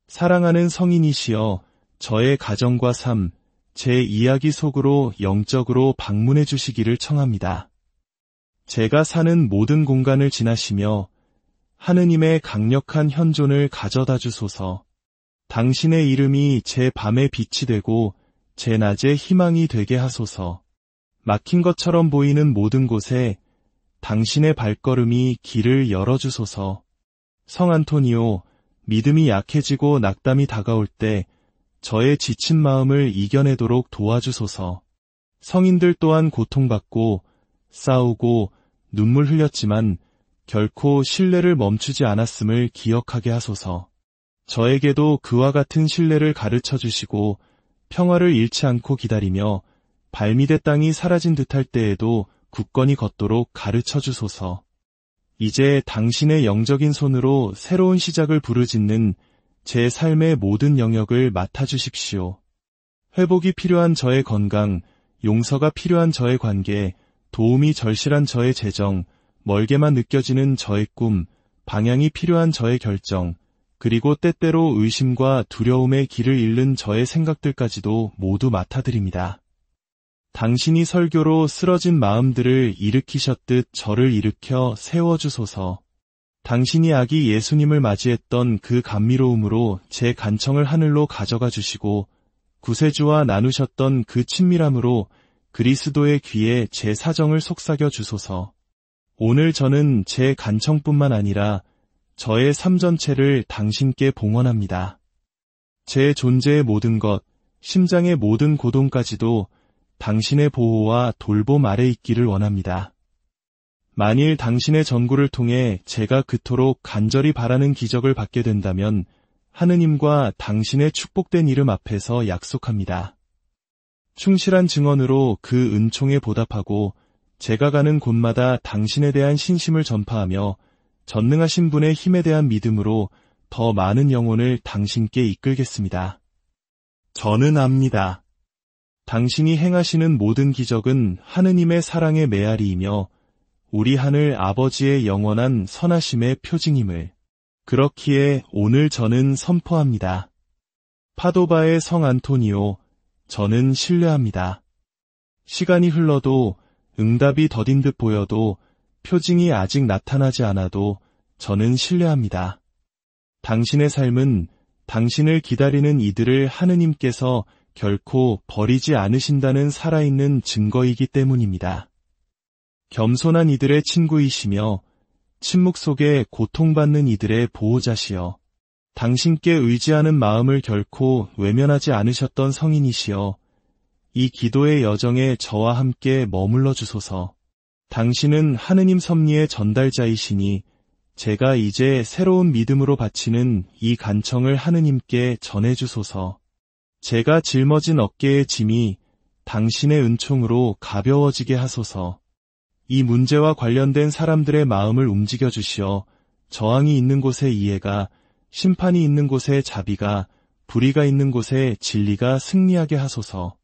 사랑하는 성인이시여, 저의 가정과 삶, 제 이야기 속으로 영적으로 방문해 주시기를 청합니다. 제가 사는 모든 공간을 지나시며 하느님의 강력한 현존을 가져다 주소서. 당신의 이름이 제 밤의 빛이 되고 제 낮의 희망이 되게 하소서. 막힌 것처럼 보이는 모든 곳에 당신의 발걸음이 길을 열어주소서. 성 안토니오, 믿음이 약해지고 낙담이 다가올 때 저의 지친 마음을 이겨내도록 도와주소서. 성인들 또한 고통받고 싸우고 눈물 흘렸지만 결코 신뢰를 멈추지 않았음을 기억하게 하소서. 저에게도 그와 같은 신뢰를 가르쳐 주시고 평화를 잃지 않고 기다리며 발밑의 땅이 사라진 듯할 때에도 굳건히 걷도록 가르쳐 주소서. 이제 당신의 영적인 손으로 새로운 시작을 부르짖는 제 삶의 모든 영역을 맡아주십시오. 회복이 필요한 저의 건강, 용서가 필요한 저의 관계, 도움이 절실한 저의 재정, 멀게만 느껴지는 저의 꿈, 방향이 필요한 저의 결정, 그리고 때때로 의심과 두려움의 길을 잃는 저의 생각들까지도 모두 맡아드립니다. 당신이 설교로 쓰러진 마음들을 일으키셨듯 저를 일으켜 세워주소서. 당신이 아기 예수님을 맞이했던 그 감미로움으로 제 간청을 하늘로 가져가 주시고 구세주와 나누셨던 그 친밀함으로 그리스도의 귀에 제 사정을 속삭여 주소서. 오늘 저는 제 간청뿐만 아니라 저의 삶 전체를 당신께 봉헌합니다. 제 존재의 모든 것, 심장의 모든 고동까지도 당신의 보호와 돌봄 아래 있기를 원합니다. 만일 당신의 전구를 통해 제가 그토록 간절히 바라는 기적을 받게 된다면 하느님과 당신의 축복된 이름 앞에서 약속합니다. 충실한 증언으로 그 은총에 보답하고 제가 가는 곳마다 당신에 대한 신심을 전파하며 전능하신 분의 힘에 대한 믿음으로 더 많은 영혼을 당신께 이끌겠습니다. 저는 압니다. 당신이 행하시는 모든 기적은 하느님의 사랑의 메아리이며 우리 하늘 아버지의 영원한 선하심의 표징임을 그렇기에 오늘 저는 선포합니다. 파도바의 성 안토니오, 저는 신뢰합니다. 시간이 흘러도 응답이 더딘 듯 보여도 표징이 아직 나타나지 않아도 저는 신뢰합니다. 당신의 삶은 당신을 기다리는 이들을 하느님께서 결코 버리지 않으신다는 살아있는 증거이기 때문입니다. 겸손한 이들의 친구이시며 침묵 속에 고통받는 이들의 보호자시여, 당신께 의지하는 마음을 결코 외면하지 않으셨던 성인이시여, 이 기도의 여정에 저와 함께 머물러 주소서. 당신은 하느님 섭리의 전달자이시니 제가 이제 새로운 믿음으로 바치는 이 간청을 하느님께 전해주소서. 제가 짊어진 어깨의 짐이 당신의 은총으로 가벼워지게 하소서. 이 문제와 관련된 사람들의 마음을 움직여 주시어 저항이 있는 곳에 이해가, 심판이 있는 곳에 자비가, 불의가 있는 곳에 진리가 승리하게 하소서.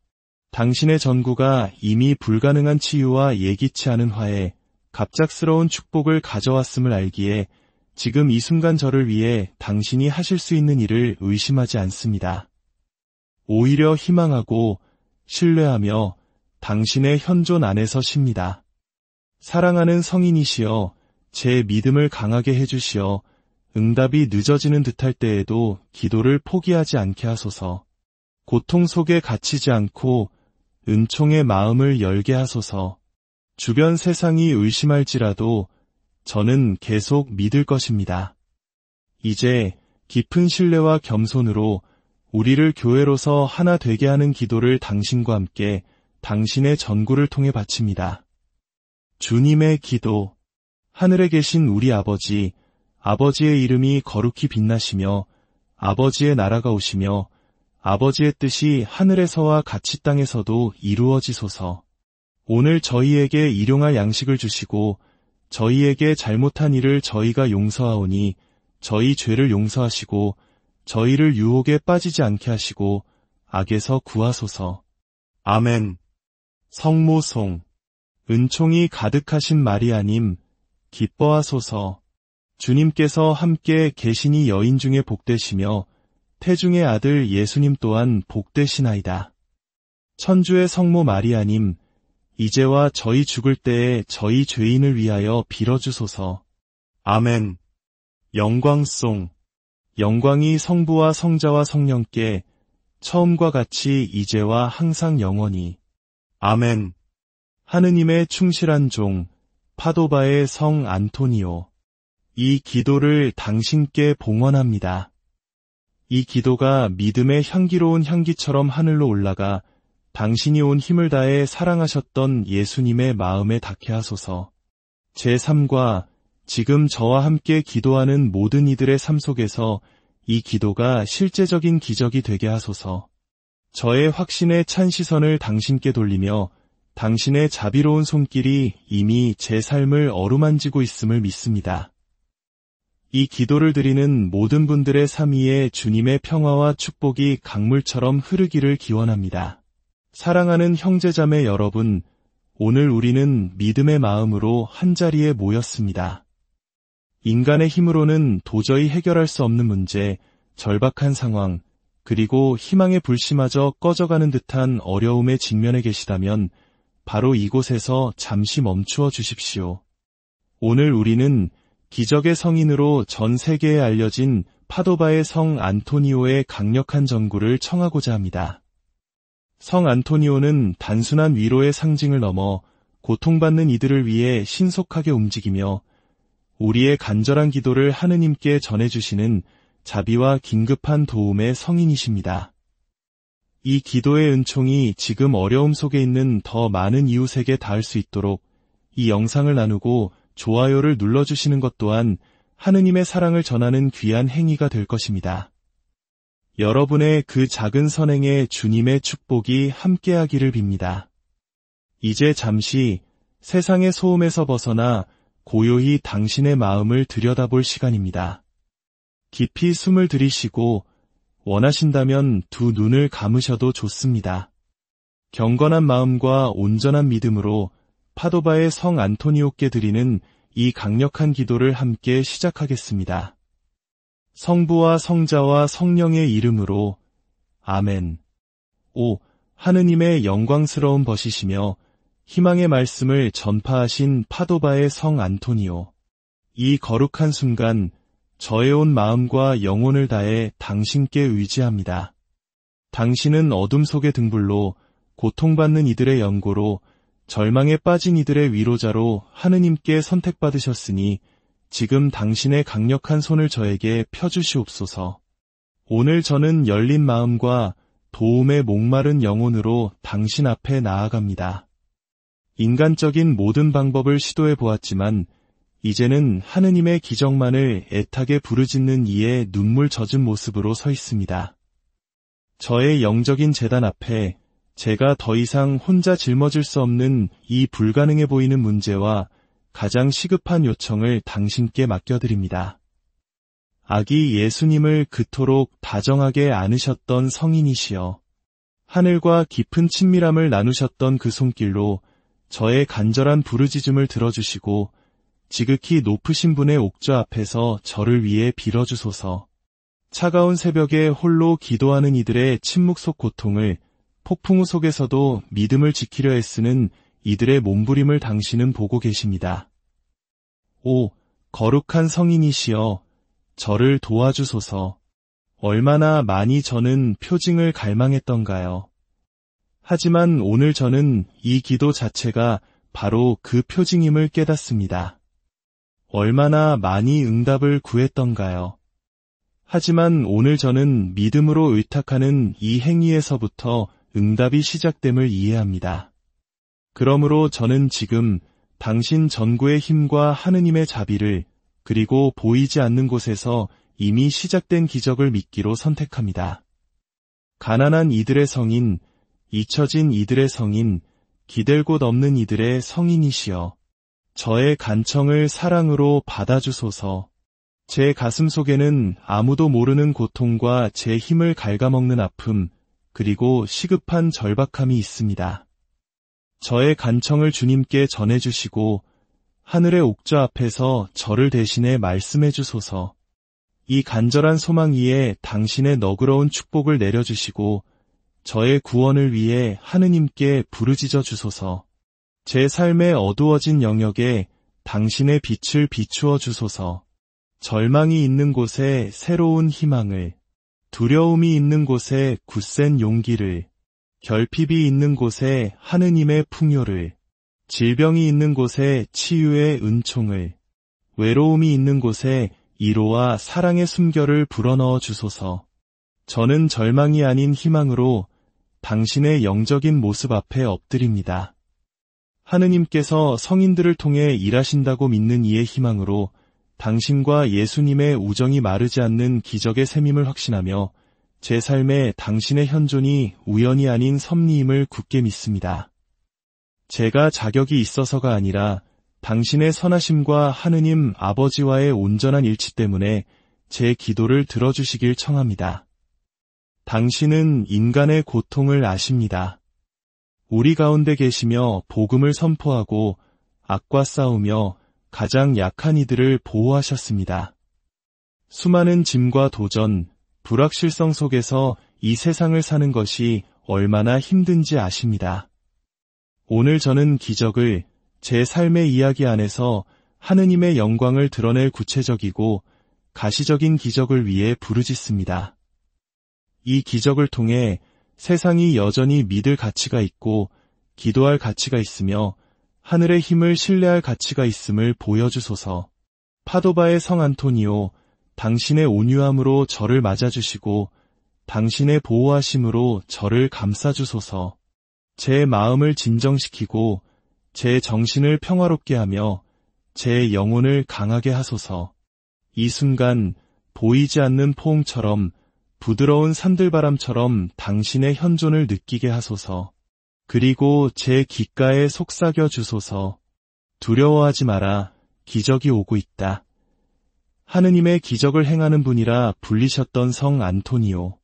당신의 전구가 이미 불가능한 치유와 예기치 않은 화해, 갑작스러운 축복을 가져왔음을 알기에 지금 이 순간 저를 위해 당신이 하실 수 있는 일을 의심하지 않습니다. 오히려 희망하고 신뢰하며 당신의 현존 안에서 쉽니다. 사랑하는 성인이시여, 제 믿음을 강하게 해주시어 응답이 늦어지는 듯할 때에도 기도를 포기하지 않게 하소서. 고통 속에 갇히지 않고 은총의 마음을 열게 하소서. 주변 세상이 의심할지라도 저는 계속 믿을 것입니다. 이제 깊은 신뢰와 겸손으로 우리를 교회로서 하나 되게 하는 기도를 당신과 함께 당신의 전구를 통해 바칩니다. 주님의 기도. 하늘에 계신 우리 아버지, 아버지의 이름이 거룩히 빛나시며 아버지의 나라가 오시며 아버지의 뜻이 하늘에서와 같이 땅에서도 이루어지소서. 오늘 저희에게 일용할 양식을 주시고 저희에게 잘못한 일을 저희가 용서하오니 저희 죄를 용서하시고 저희를 유혹에 빠지지 않게 하시고 악에서 구하소서. 아멘. 성모송. 은총이 가득하신 마리아님, 기뻐하소서. 주님께서 함께 계시니 여인 중에 복되시며 태중의 아들 예수님 또한 복되시나이다. 천주의 성모 마리아님, 이제와 저희 죽을 때에 저희 죄인을 위하여 빌어주소서. 아멘. 영광송. 영광이 성부와 성자와 성령께 처음과 같이 이제와 항상 영원히. 아멘. 하느님의 충실한 종, 파도바의 성 안토니오. 이 기도를 당신께 봉헌합니다. 이 기도가 믿음의 향기로운 향기처럼 하늘로 올라가 당신이 온 힘을 다해 사랑하셨던 예수님의 마음에 닿게 하소서. 제 삶과 지금 저와 함께 기도하는 모든 이들의 삶 속에서 이 기도가 실제적인 기적이 되게 하소서. 저의 확신의 찬 시선을 당신께 돌리며 당신의 자비로운 손길이 이미 제 삶을 어루만지고 있음을 믿습니다. 이 기도를 드리는 모든 분들의 삶 위에 주님의 평화와 축복이 강물처럼 흐르기를 기원합니다. 사랑하는 형제자매 여러분, 오늘 우리는 믿음의 마음으로 한자리에 모였습니다. 인간의 힘으로는 도저히 해결할 수 없는 문제, 절박한 상황, 그리고 희망의 불씨마저 꺼져가는 듯한 어려움에 직면해 계시다면 바로 이곳에서 잠시 멈추어 주십시오. 오늘 우리는 기적의 성인으로 전 세계에 알려진 파도바의 성 안토니오의 강력한 전구를 청하고자 합니다. 성 안토니오는 단순한 위로의 상징을 넘어 고통받는 이들을 위해 신속하게 움직이며 우리의 간절한 기도를 하느님께 전해주시는 자비와 긴급한 도움의 성인이십니다. 이 기도의 은총이 지금 어려움 속에 있는 더 많은 이웃에게 닿을 수 있도록 이 영상을 나누고 좋아요를 눌러주시는 것 또한 하느님의 사랑을 전하는 귀한 행위가 될 것입니다. 여러분의 그 작은 선행에 주님의 축복이 함께하기를 빕니다. 이제 잠시 세상의 소음에서 벗어나 고요히 당신의 마음을 들여다볼 시간입니다. 깊이 숨을 들이쉬고 원하신다면 두 눈을 감으셔도 좋습니다. 경건한 마음과 온전한 믿음으로 파도바의 성 안토니오께 드리는 이 강력한 기도를 함께 시작하겠습니다. 성부와 성자와 성령의 이름으로 아멘. 오, 하느님의 영광스러운 벗이시며 희망의 말씀을 전파하신 파도바의 성 안토니오. 이 거룩한 순간 저의 온 마음과 영혼을 다해 당신께 의지합니다. 당신은 어둠 속의 등불로 고통받는 이들의 연고로 절망에 빠진 이들의 위로자로 하느님께 선택받으셨으니 지금 당신의 강력한 손을 저에게 펴주시옵소서. 오늘 저는 열린 마음과 도움에 목마른 영혼으로 당신 앞에 나아갑니다. 인간적인 모든 방법을 시도해 보았지만 이제는 하느님의 기적만을 애타게 부르짖는 이의 눈물 젖은 모습으로 서 있습니다. 저의 영적인 재단 앞에 제가 더 이상 혼자 짊어질 수 없는 이 불가능해 보이는 문제와 가장 시급한 요청을 당신께 맡겨드립니다. 아기 예수님을 그토록 다정하게 안으셨던 성인이시여, 하늘과 깊은 친밀함을 나누셨던 그 손길로 저의 간절한 부르짖음을 들어주시고 지극히 높으신 분의 옥좌 앞에서 저를 위해 빌어주소서. 차가운 새벽에 홀로 기도하는 이들의 침묵 속 고통을, 폭풍우 속에서도 믿음을 지키려 애쓰는 이들의 몸부림을 당신은 보고 계십니다. 오, 거룩한 성인이시여, 저를 도와주소서. 얼마나 많이 저는 표징을 갈망했던가요. 하지만 오늘 저는 이 기도 자체가 바로 그 표징임을 깨닫습니다. 얼마나 많이 응답을 구했던가요. 하지만 오늘 저는 믿음으로 의탁하는 이 행위에서부터 응답이 시작됨을 이해합니다. 그러므로 저는 지금 당신 전구의 힘과 하느님의 자비를, 그리고 보이지 않는 곳에서 이미 시작된 기적을 믿기로 선택합니다. 가난한 이들의 성인, 잊혀진 이들의 성인, 기댈 곳 없는 이들의 성인이시여, 저의 간청을 사랑으로 받아주소서. 제 가슴 속에는 아무도 모르는 고통과 제 힘을 갉아먹는 아픔, 그리고 시급한 절박함이 있습니다. 저의 간청을 주님께 전해주시고 하늘의 옥좌 앞에서 저를 대신해 말씀해 주소서. 이 간절한 소망 위에 당신의 너그러운 축복을 내려주시고 저의 구원을 위해 하느님께 부르짖어 주소서. 제 삶의 어두워진 영역에 당신의 빛을 비추어 주소서. 절망이 있는 곳에 새로운 희망을, 두려움이 있는 곳에 굳센 용기를, 결핍이 있는 곳에 하느님의 풍요를, 질병이 있는 곳에 치유의 은총을, 외로움이 있는 곳에 이로와 사랑의 숨결을 불어넣어 주소서. 저는 절망이 아닌 희망으로 당신의 영적인 모습 앞에 엎드립니다. 하느님께서 성인들을 통해 일하신다고 믿는 이의 희망으로 당신과 예수님의 우정이 마르지 않는 기적의 셈임을 확신하며 제 삶에 당신의 현존이 우연이 아닌 섭리임을 굳게 믿습니다. 제가 자격이 있어서가 아니라 당신의 선하심과 하느님 아버지와의 온전한 일치 때문에 제 기도를 들어주시길 청합니다. 당신은 인간의 고통을 아십니다. 우리 가운데 계시며 복음을 선포하고 악과 싸우며 가장 약한 이들을 보호하셨습니다. 수많은 짐과 도전, 불확실성 속에서 이 세상을 사는 것이 얼마나 힘든지 아십니다. 오늘 저는 기적을 제 삶의 이야기 안에서 하느님의 영광을 드러낼 구체적이고 가시적인 기적을 위해 부르짖습니다. 이 기적을 통해 세상이 여전히 믿을 가치가 있고 기도할 가치가 있으며 하늘의 힘을 신뢰할 가치가 있음을 보여주소서. 파도바의 성 안토니오, 당신의 온유함으로 저를 맞아주시고 당신의 보호하심으로 저를 감싸주소서. 제 마음을 진정시키고 제 정신을 평화롭게 하며 제 영혼을 강하게 하소서. 이 순간 보이지 않는 포옹처럼 부드러운 산들바람처럼 당신의 현존을 느끼게 하소서. 그리고 제 귓가에 속삭여 주소서. 두려워하지 마라. 기적이 오고 있다. 하느님의 기적을 행하는 분이라 불리셨던 성 안토니오.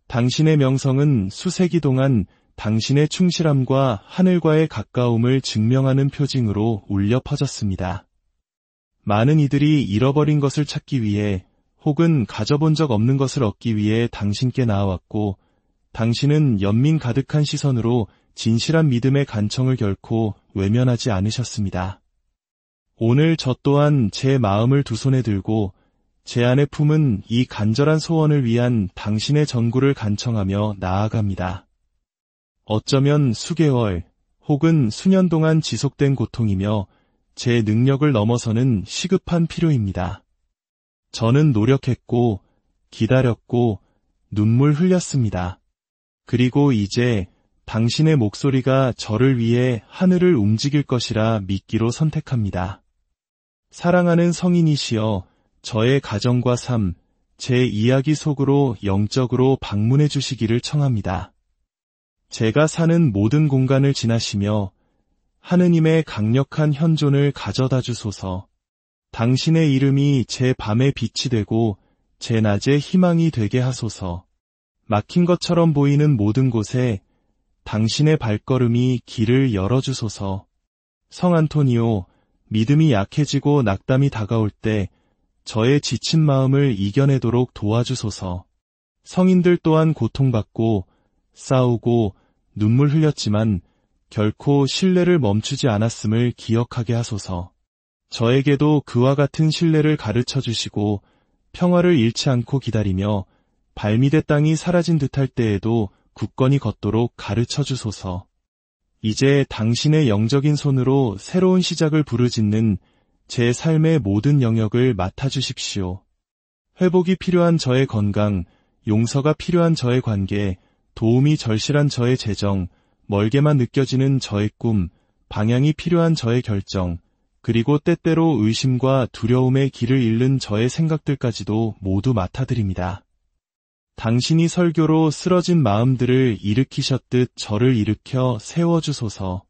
당신의 명성은 수세기 동안 당신의 충실함과 하늘과의 가까움을 증명하는 표징으로 울려 퍼졌습니다. 많은 이들이 잃어버린 것을 찾기 위해 혹은 가져본 적 없는 것을 얻기 위해 당신께 나아왔고 당신은 연민 가득한 시선으로 진실한 믿음의 간청을 결코 외면하지 않으셨습니다. 오늘 저 또한 제 마음을 두 손에 들고 제 안에 품은 이 간절한 소원을 위한 당신의 전구를 간청하며 나아갑니다. 어쩌면 수개월 혹은 수년 동안 지속된 고통이며 제 능력을 넘어서는 시급한 필요입니다. 저는 노력했고 기다렸고 눈물 흘렸습니다. 그리고 이제 당신의 목소리가 저를 위해 하늘을 움직일 것이라 믿기로 선택합니다. 사랑하는 성인이시여, 저의 가정과 삶, 제 이야기 속으로 영적으로 방문해 주시기를 청합니다. 제가 사는 모든 공간을 지나시며 하느님의 강력한 현존을 가져다 주소서. 당신의 이름이 제 밤의 빛이 되고 제 낮의 희망이 되게 하소서. 막힌 것처럼 보이는 모든 곳에 당신의 발걸음이 길을 열어주소서. 성 안토니오, 믿음이 약해지고 낙담이 다가올 때 저의 지친 마음을 이겨내도록 도와주소서. 성인들 또한 고통받고 싸우고 눈물 흘렸지만 결코 신뢰를 멈추지 않았음을 기억하게 하소서. 저에게도 그와 같은 신뢰를 가르쳐 주시고 평화를 잃지 않고 기다리며 발밑의 땅이 사라진 듯할 때에도 굳건히 걷도록 가르쳐 주소서. 이제 당신의 영적인 손으로 새로운 시작을 부르짖는 제 삶의 모든 영역을 맡아주십시오. 회복이 필요한 저의 건강, 용서가 필요한 저의 관계, 도움이 절실한 저의 재정, 멀게만 느껴지는 저의 꿈, 방향이 필요한 저의 결정, 그리고 때때로 의심과 두려움의 길을 잃는 저의 생각들까지도 모두 맡아드립니다. 당신이 설교로 쓰러진 마음들을 일으키셨듯 저를 일으켜 세워주소서.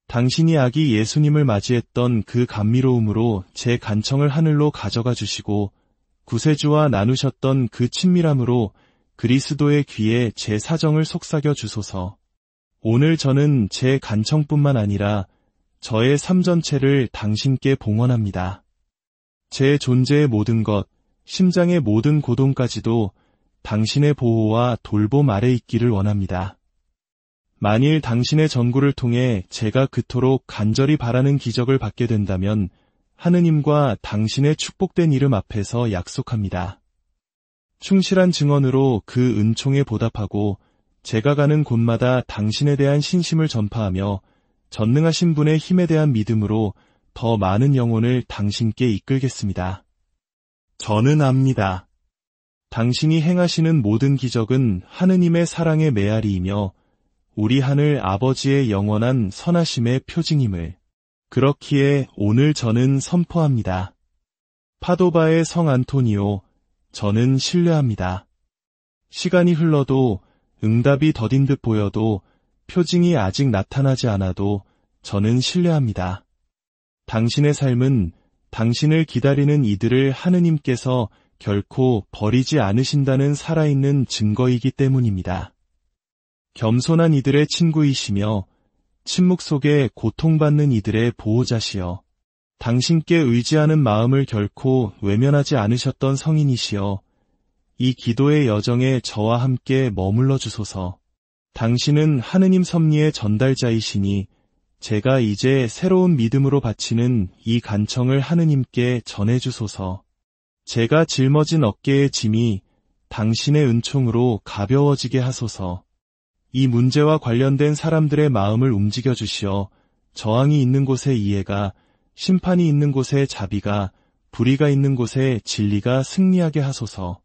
당신이 아기 예수님을 맞이했던 그 감미로움으로 제 간청을 하늘로 가져가 주시고 구세주와 나누셨던 그 친밀함으로 그리스도의 귀에 제 사정을 속삭여 주소서. 오늘 저는 제 간청뿐만 아니라 저의 삶 전체를 당신께 봉헌합니다. 제 존재의 모든 것, 심장의 모든 고동까지도 당신의 보호와 돌봄 아래 있기를 원합니다. 만일 당신의 전구를 통해 제가 그토록 간절히 바라는 기적을 받게 된다면 하느님과 당신의 축복된 이름 앞에서 약속합니다. 충실한 증언으로 그 은총에 보답하고 제가 가는 곳마다 당신에 대한 신심을 전파하며 전능하신 분의 힘에 대한 믿음으로 더 많은 영혼을 당신께 이끌겠습니다. 저는 압니다. 당신이 행하시는 모든 기적은 하느님의 사랑의 메아리이며 우리 하늘 아버지의 영원한 선하심의 표징임을. 그렇기에 오늘 저는 선포합니다. 파도바의 성 안토니오, 저는 신뢰합니다. 시간이 흘러도 응답이 더딘 듯 보여도 표징이 아직 나타나지 않아도 저는 신뢰합니다. 당신의 삶은 당신을 기다리는 이들을 하느님께서 결코 버리지 않으신다는 살아있는 증거이기 때문입니다. 겸손한 이들의 친구이시며 침묵 속에 고통받는 이들의 보호자시여, 당신께 의지하는 마음을 결코 외면하지 않으셨던 성인이시여, 이 기도의 여정에 저와 함께 머물러 주소서. 당신은 하느님 섭리의 전달자이시니 제가 이제 새로운 믿음으로 바치는 이 간청을 하느님께 전해주소서. 제가 짊어진 어깨의 짐이 당신의 은총으로 가벼워지게 하소서. 이 문제와 관련된 사람들의 마음을 움직여 주시어 저항이 있는 곳에 이해가, 심판이 있는 곳에 자비가, 불의가 있는 곳에 진리가 승리하게 하소서.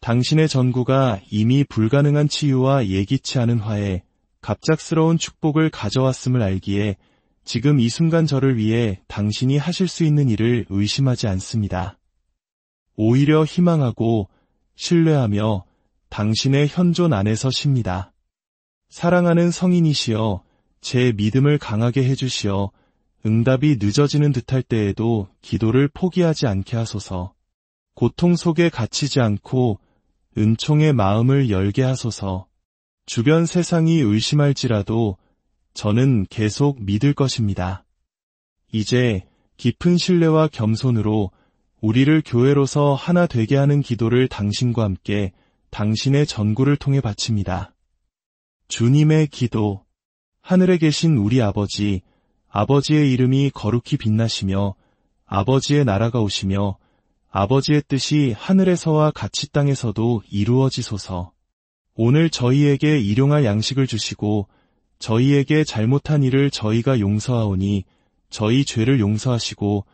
당신의 전구가 이미 불가능한 치유와 예기치 않은 화해, 갑작스러운 축복을 가져왔음을 알기에 지금 이 순간 저를 위해 당신이 하실 수 있는 일을 의심하지 않습니다. 오히려 희망하고 신뢰하며 당신의 현존 안에서 쉽니다. 사랑하는 성인이시여, 제 믿음을 강하게 해주시어 응답이 늦어지는 듯할 때에도 기도를 포기하지 않게 하소서. 고통 속에 갇히지 않고 은총의 마음을 열게 하소서. 주변 세상이 의심할지라도 저는 계속 믿을 것입니다. 이제 깊은 신뢰와 겸손으로 우리를 교회로서 하나 되게 하는 기도를 당신과 함께 당신의 전구를 통해 바칩니다. 주님의 기도. 하늘에 계신 우리 아버지, 아버지의 이름이 거룩히 빛나시며 아버지의 나라가 오시며 아버지의 뜻이 하늘에서와 같이 땅에서도 이루어지소서. 오늘 저희에게 일용할 양식을 주시고 저희에게 잘못한 일을 저희가 용서하오니 저희 죄를 용서하시고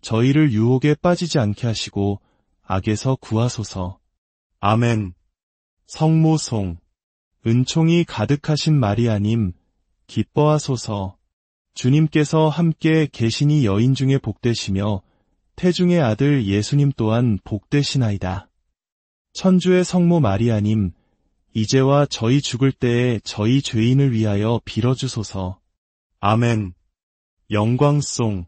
저희를 유혹에 빠지지 않게 하시고 악에서 구하소서. 아멘. 성모송. 은총이 가득하신 마리아님, 기뻐하소서. 주님께서 함께 계시니 여인 중에 복되시며 태중의 아들 예수님 또한 복되시나이다. 천주의 성모 마리아님, 이제와 저희 죽을 때에 저희 죄인을 위하여 빌어주소서. 아멘. 영광송.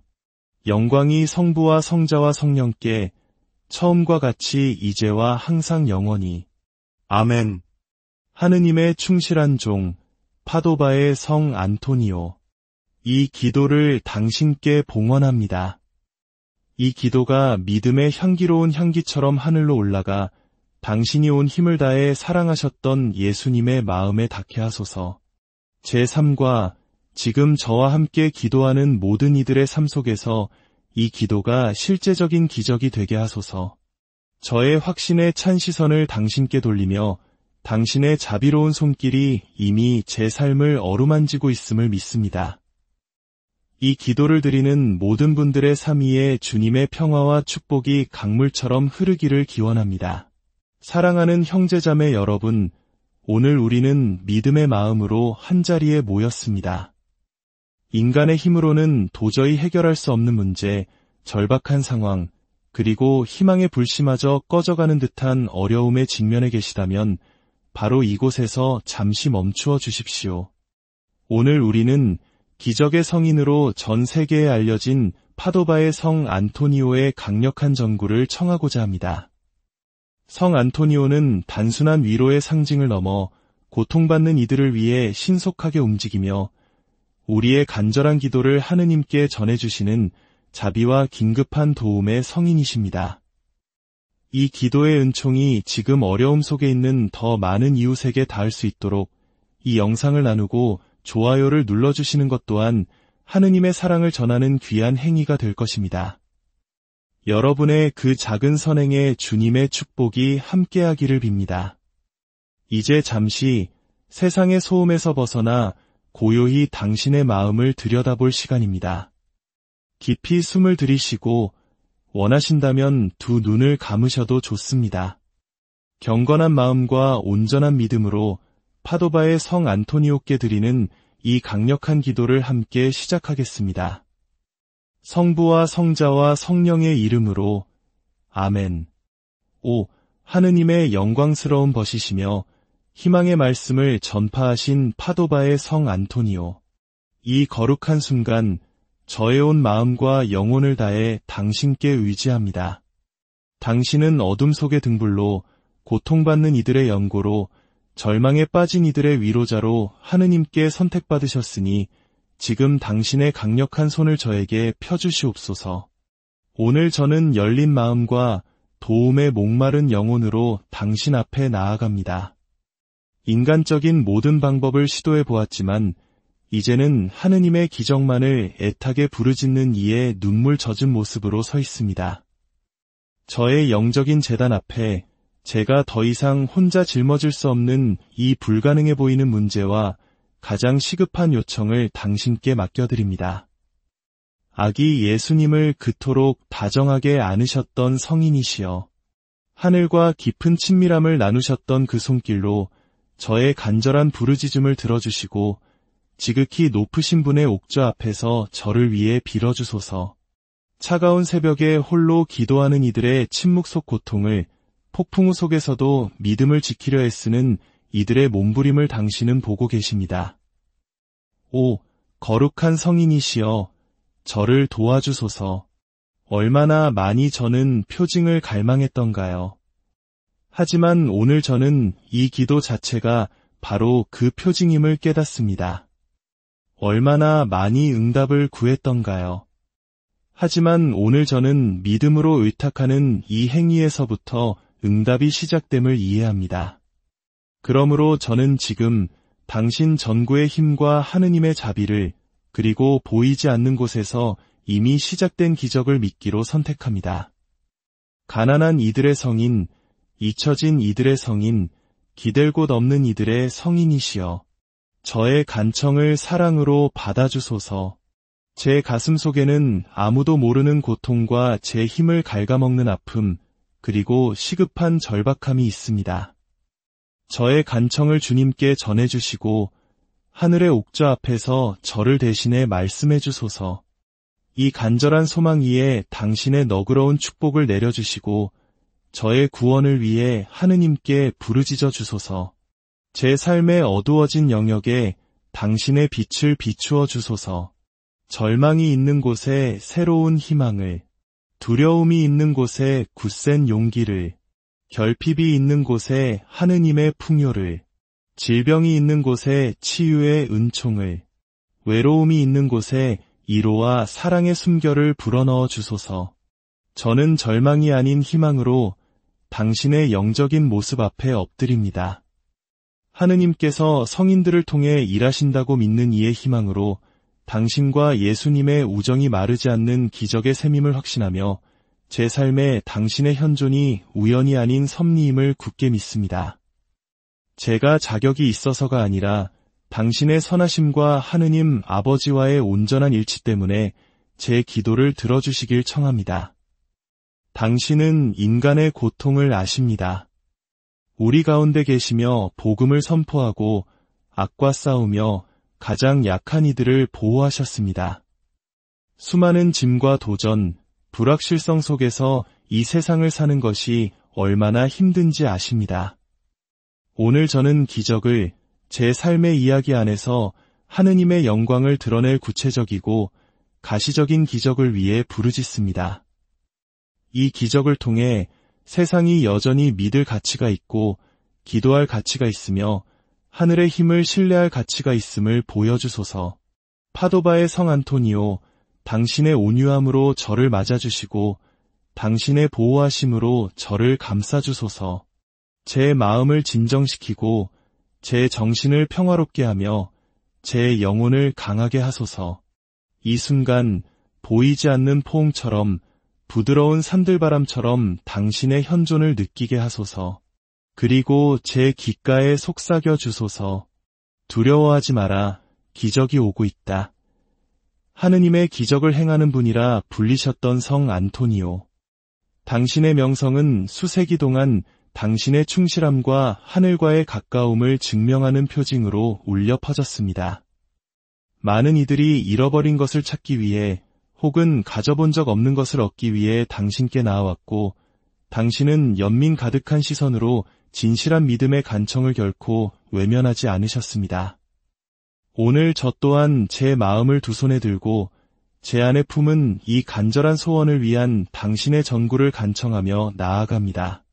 영광이 성부와 성자와 성령께 처음과 같이 이제와 항상 영원히. 아멘. 하느님의 충실한 종, 파도바의 성 안토니오. 이 기도를 당신께 봉헌합니다. 이 기도가 믿음의 향기로운 향기처럼 하늘로 올라가 당신이 온 힘을 다해 사랑하셨던 예수님의 마음에 닿게 하소서. 제 삶과 지금 저와 함께 기도하는 모든 이들의 삶 속에서 이 기도가 실제적인 기적이 되게 하소서. 저의 확신에 찬 시선을 당신께 돌리며 당신의 자비로운 손길이 이미 제 삶을 어루만지고 있음을 믿습니다. 이 기도를 드리는 모든 분들의 삶 위에 주님의 평화와 축복이 강물처럼 흐르기를 기원합니다. 사랑하는 형제자매 여러분, 오늘 우리는 믿음의 마음으로 한자리에 모였습니다. 인간의 힘으로는 도저히 해결할 수 없는 문제, 절박한 상황, 그리고 희망의 불씨마저 꺼져가는 듯한 어려움에 직면해 계시다면 바로 이곳에서 잠시 멈추어 주십시오. 오늘 우리는 기적의 성인으로 전 세계에 알려진 파도바의 성 안토니오의 강력한 전구를 청하고자 합니다. 성 안토니오는 단순한 위로의 상징을 넘어 고통받는 이들을 위해 신속하게 움직이며 우리의 간절한 기도를 하느님께 전해주시는 자비와 긴급한 도움의 성인이십니다. 이 기도의 은총이 지금 어려움 속에 있는 더 많은 이웃에게 닿을 수 있도록 이 영상을 나누고 좋아요를 눌러주시는 것 또한 하느님의 사랑을 전하는 귀한 행위가 될 것입니다. 여러분의 그 작은 선행에 주님의 축복이 함께하기를 빕니다. 이제 잠시 세상의 소음에서 벗어나 고요히 당신의 마음을 들여다볼 시간입니다. 깊이 숨을 들이쉬고 원하신다면 두 눈을 감으셔도 좋습니다. 경건한 마음과 온전한 믿음으로 파도바의 성 안토니오께 드리는 이 강력한 기도를 함께 시작하겠습니다. 성부와 성자와 성령의 이름으로 아멘. 오, 하느님의 영광스러운 벗이시며 희망의 말씀을 전파하신 파도바의 성 안토니오. 이 거룩한 순간 저의 온 마음과 영혼을 다해 당신께 의지합니다. 당신은 어둠 속의 등불로 고통받는 이들의 연고로 절망에 빠진 이들의 위로자로 하느님께 선택받으셨으니 지금 당신의 강력한 손을 저에게 펴주시옵소서. 오늘 저는 열린 마음과 도움에 목마른 영혼으로 당신 앞에 나아갑니다. 인간적인 모든 방법을 시도해 보았지만 이제는 하느님의 기적만을 애타게 부르짖는 이의 눈물 젖은 모습으로 서 있습니다. 저의 영적인 제단 앞에 제가 더 이상 혼자 짊어질 수 없는 이 불가능해 보이는 문제와 가장 시급한 요청을 당신께 맡겨드립니다. 아기 예수님을 그토록 다정하게 안으셨던 성인이시여, 하늘과 깊은 친밀함을 나누셨던 그 손길로 저의 간절한 부르짖음을 들어주시고 지극히 높으신 분의 옥좌 앞에서 저를 위해 빌어주소서. 차가운 새벽에 홀로 기도하는 이들의 침묵 속 고통을, 폭풍우 속에서도 믿음을 지키려 애쓰는 이들의 몸부림을 당신은 보고 계십니다. 오, 거룩한 성인이시여, 저를 도와주소서. 얼마나 많이 저는 표징을 갈망했던가요. 하지만 오늘 저는 이 기도 자체가 바로 그 표징임을 깨닫습니다. 얼마나 많이 응답을 구했던가요. 하지만 오늘 저는 믿음으로 의탁하는 이 행위에서부터 응답이 시작됨을 이해합니다. 그러므로 저는 지금 당신 전구의 힘과 하느님의 자비를, 그리고 보이지 않는 곳에서 이미 시작된 기적을 믿기로 선택합니다. 가난한 이들의 성인, 잊혀진 이들의 성인, 기댈 곳 없는 이들의 성인이시여, 저의 간청을 사랑으로 받아주소서. 제 가슴 속에는 아무도 모르는 고통과 제 힘을 갉아먹는 아픔, 그리고 시급한 절박함이 있습니다. 저의 간청을 주님께 전해주시고 하늘의 옥좌 앞에서 저를 대신해 말씀해 주소서. 이 간절한 소망 위에 당신의 너그러운 축복을 내려주시고 저의 구원을 위해 하느님께 부르짖어 주소서. 제 삶의 어두워진 영역에 당신의 빛을 비추어 주소서. 절망이 있는 곳에 새로운 희망을, 두려움이 있는 곳에 굳센 용기를, 결핍이 있는 곳에 하느님의 풍요를, 질병이 있는 곳에 치유의 은총을, 외로움이 있는 곳에 이로와 사랑의 숨결을 불어넣어 주소서. 저는 절망이 아닌 희망으로 당신의 영적인 모습 앞에 엎드립니다. 하느님께서 성인들을 통해 일하신다고 믿는 이의 희망으로 당신과 예수님의 우정이 마르지 않는 기적의 셈임을 확신하며 제 삶에 당신의 현존이 우연이 아닌 섭리임을 굳게 믿습니다. 제가 자격이 있어서가 아니라 당신의 선하심과 하느님 아버지와의 온전한 일치 때문에 제 기도를 들어주시길 청합니다. 당신은 인간의 고통을 아십니다. 우리 가운데 계시며 복음을 선포하고 악과 싸우며 가장 약한 이들을 보호하셨습니다. 수많은 짐과 도전, 불확실성 속에서 이 세상을 사는 것이 얼마나 힘든지 아십니다. 오늘 저는 기적을, 제 삶의 이야기 안에서 하느님의 영광을 드러낼 구체적이고 가시적인 기적을 위해 부르짖습니다. 이 기적을 통해 세상이 여전히 믿을 가치가 있고 기도할 가치가 있으며 하늘의 힘을 신뢰할 가치가 있음을 보여주소서. 파도바의 성 안토니오, 당신의 온유함으로 저를 맞아주시고 당신의 보호하심으로 저를 감싸주소서. 제 마음을 진정시키고 제 정신을 평화롭게 하며 제 영혼을 강하게 하소서. 이 순간 보이지 않는 포옹처럼 부드러운 산들바람처럼 당신의 현존을 느끼게 하소서. 그리고 제 귓가에 속삭여 주소서. 두려워하지 마라. 기적이 오고 있다. 하느님의 기적을 행하는 분이라 불리셨던 성 안토니오. 당신의 명성은 수세기 동안 당신의 충실함과 하늘과의 가까움을 증명하는 표징으로 울려 퍼졌습니다. 많은 이들이 잃어버린 것을 찾기 위해 혹은 가져본 적 없는 것을 얻기 위해 당신께 나아왔고 당신은 연민 가득한 시선으로 진실한 믿음의 간청을 결코 외면하지 않으셨습니다. 오늘 저 또한 제 마음을 두 손에 들고 제 안에 품은 이 간절한 소원을 위한 당신의 전구를 간청하며 나아갑니다.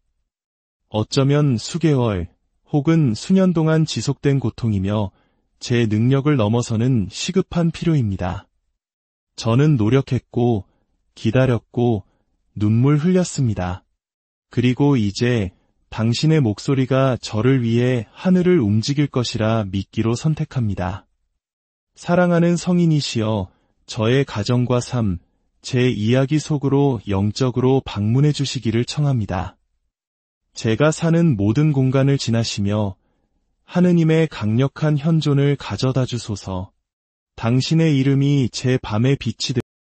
어쩌면 수개월 혹은 수년 동안 지속된 고통이며 제 능력을 넘어서는 시급한 필요입니다. 저는 노력했고 기다렸고 눈물 흘렸습니다. 그리고 이제 당신의 목소리가 저를 위해 하늘을 움직일 것이라 믿기로 선택합니다. 사랑하는 성인이시여, 저의 가정과 삶, 제 이야기 속으로 영적으로 방문해 주시기를 청합니다. 제가 사는 모든 공간을 지나시며 하느님의 강력한 현존을 가져다 주소서. 당신의 이름이 제 밤의 빛이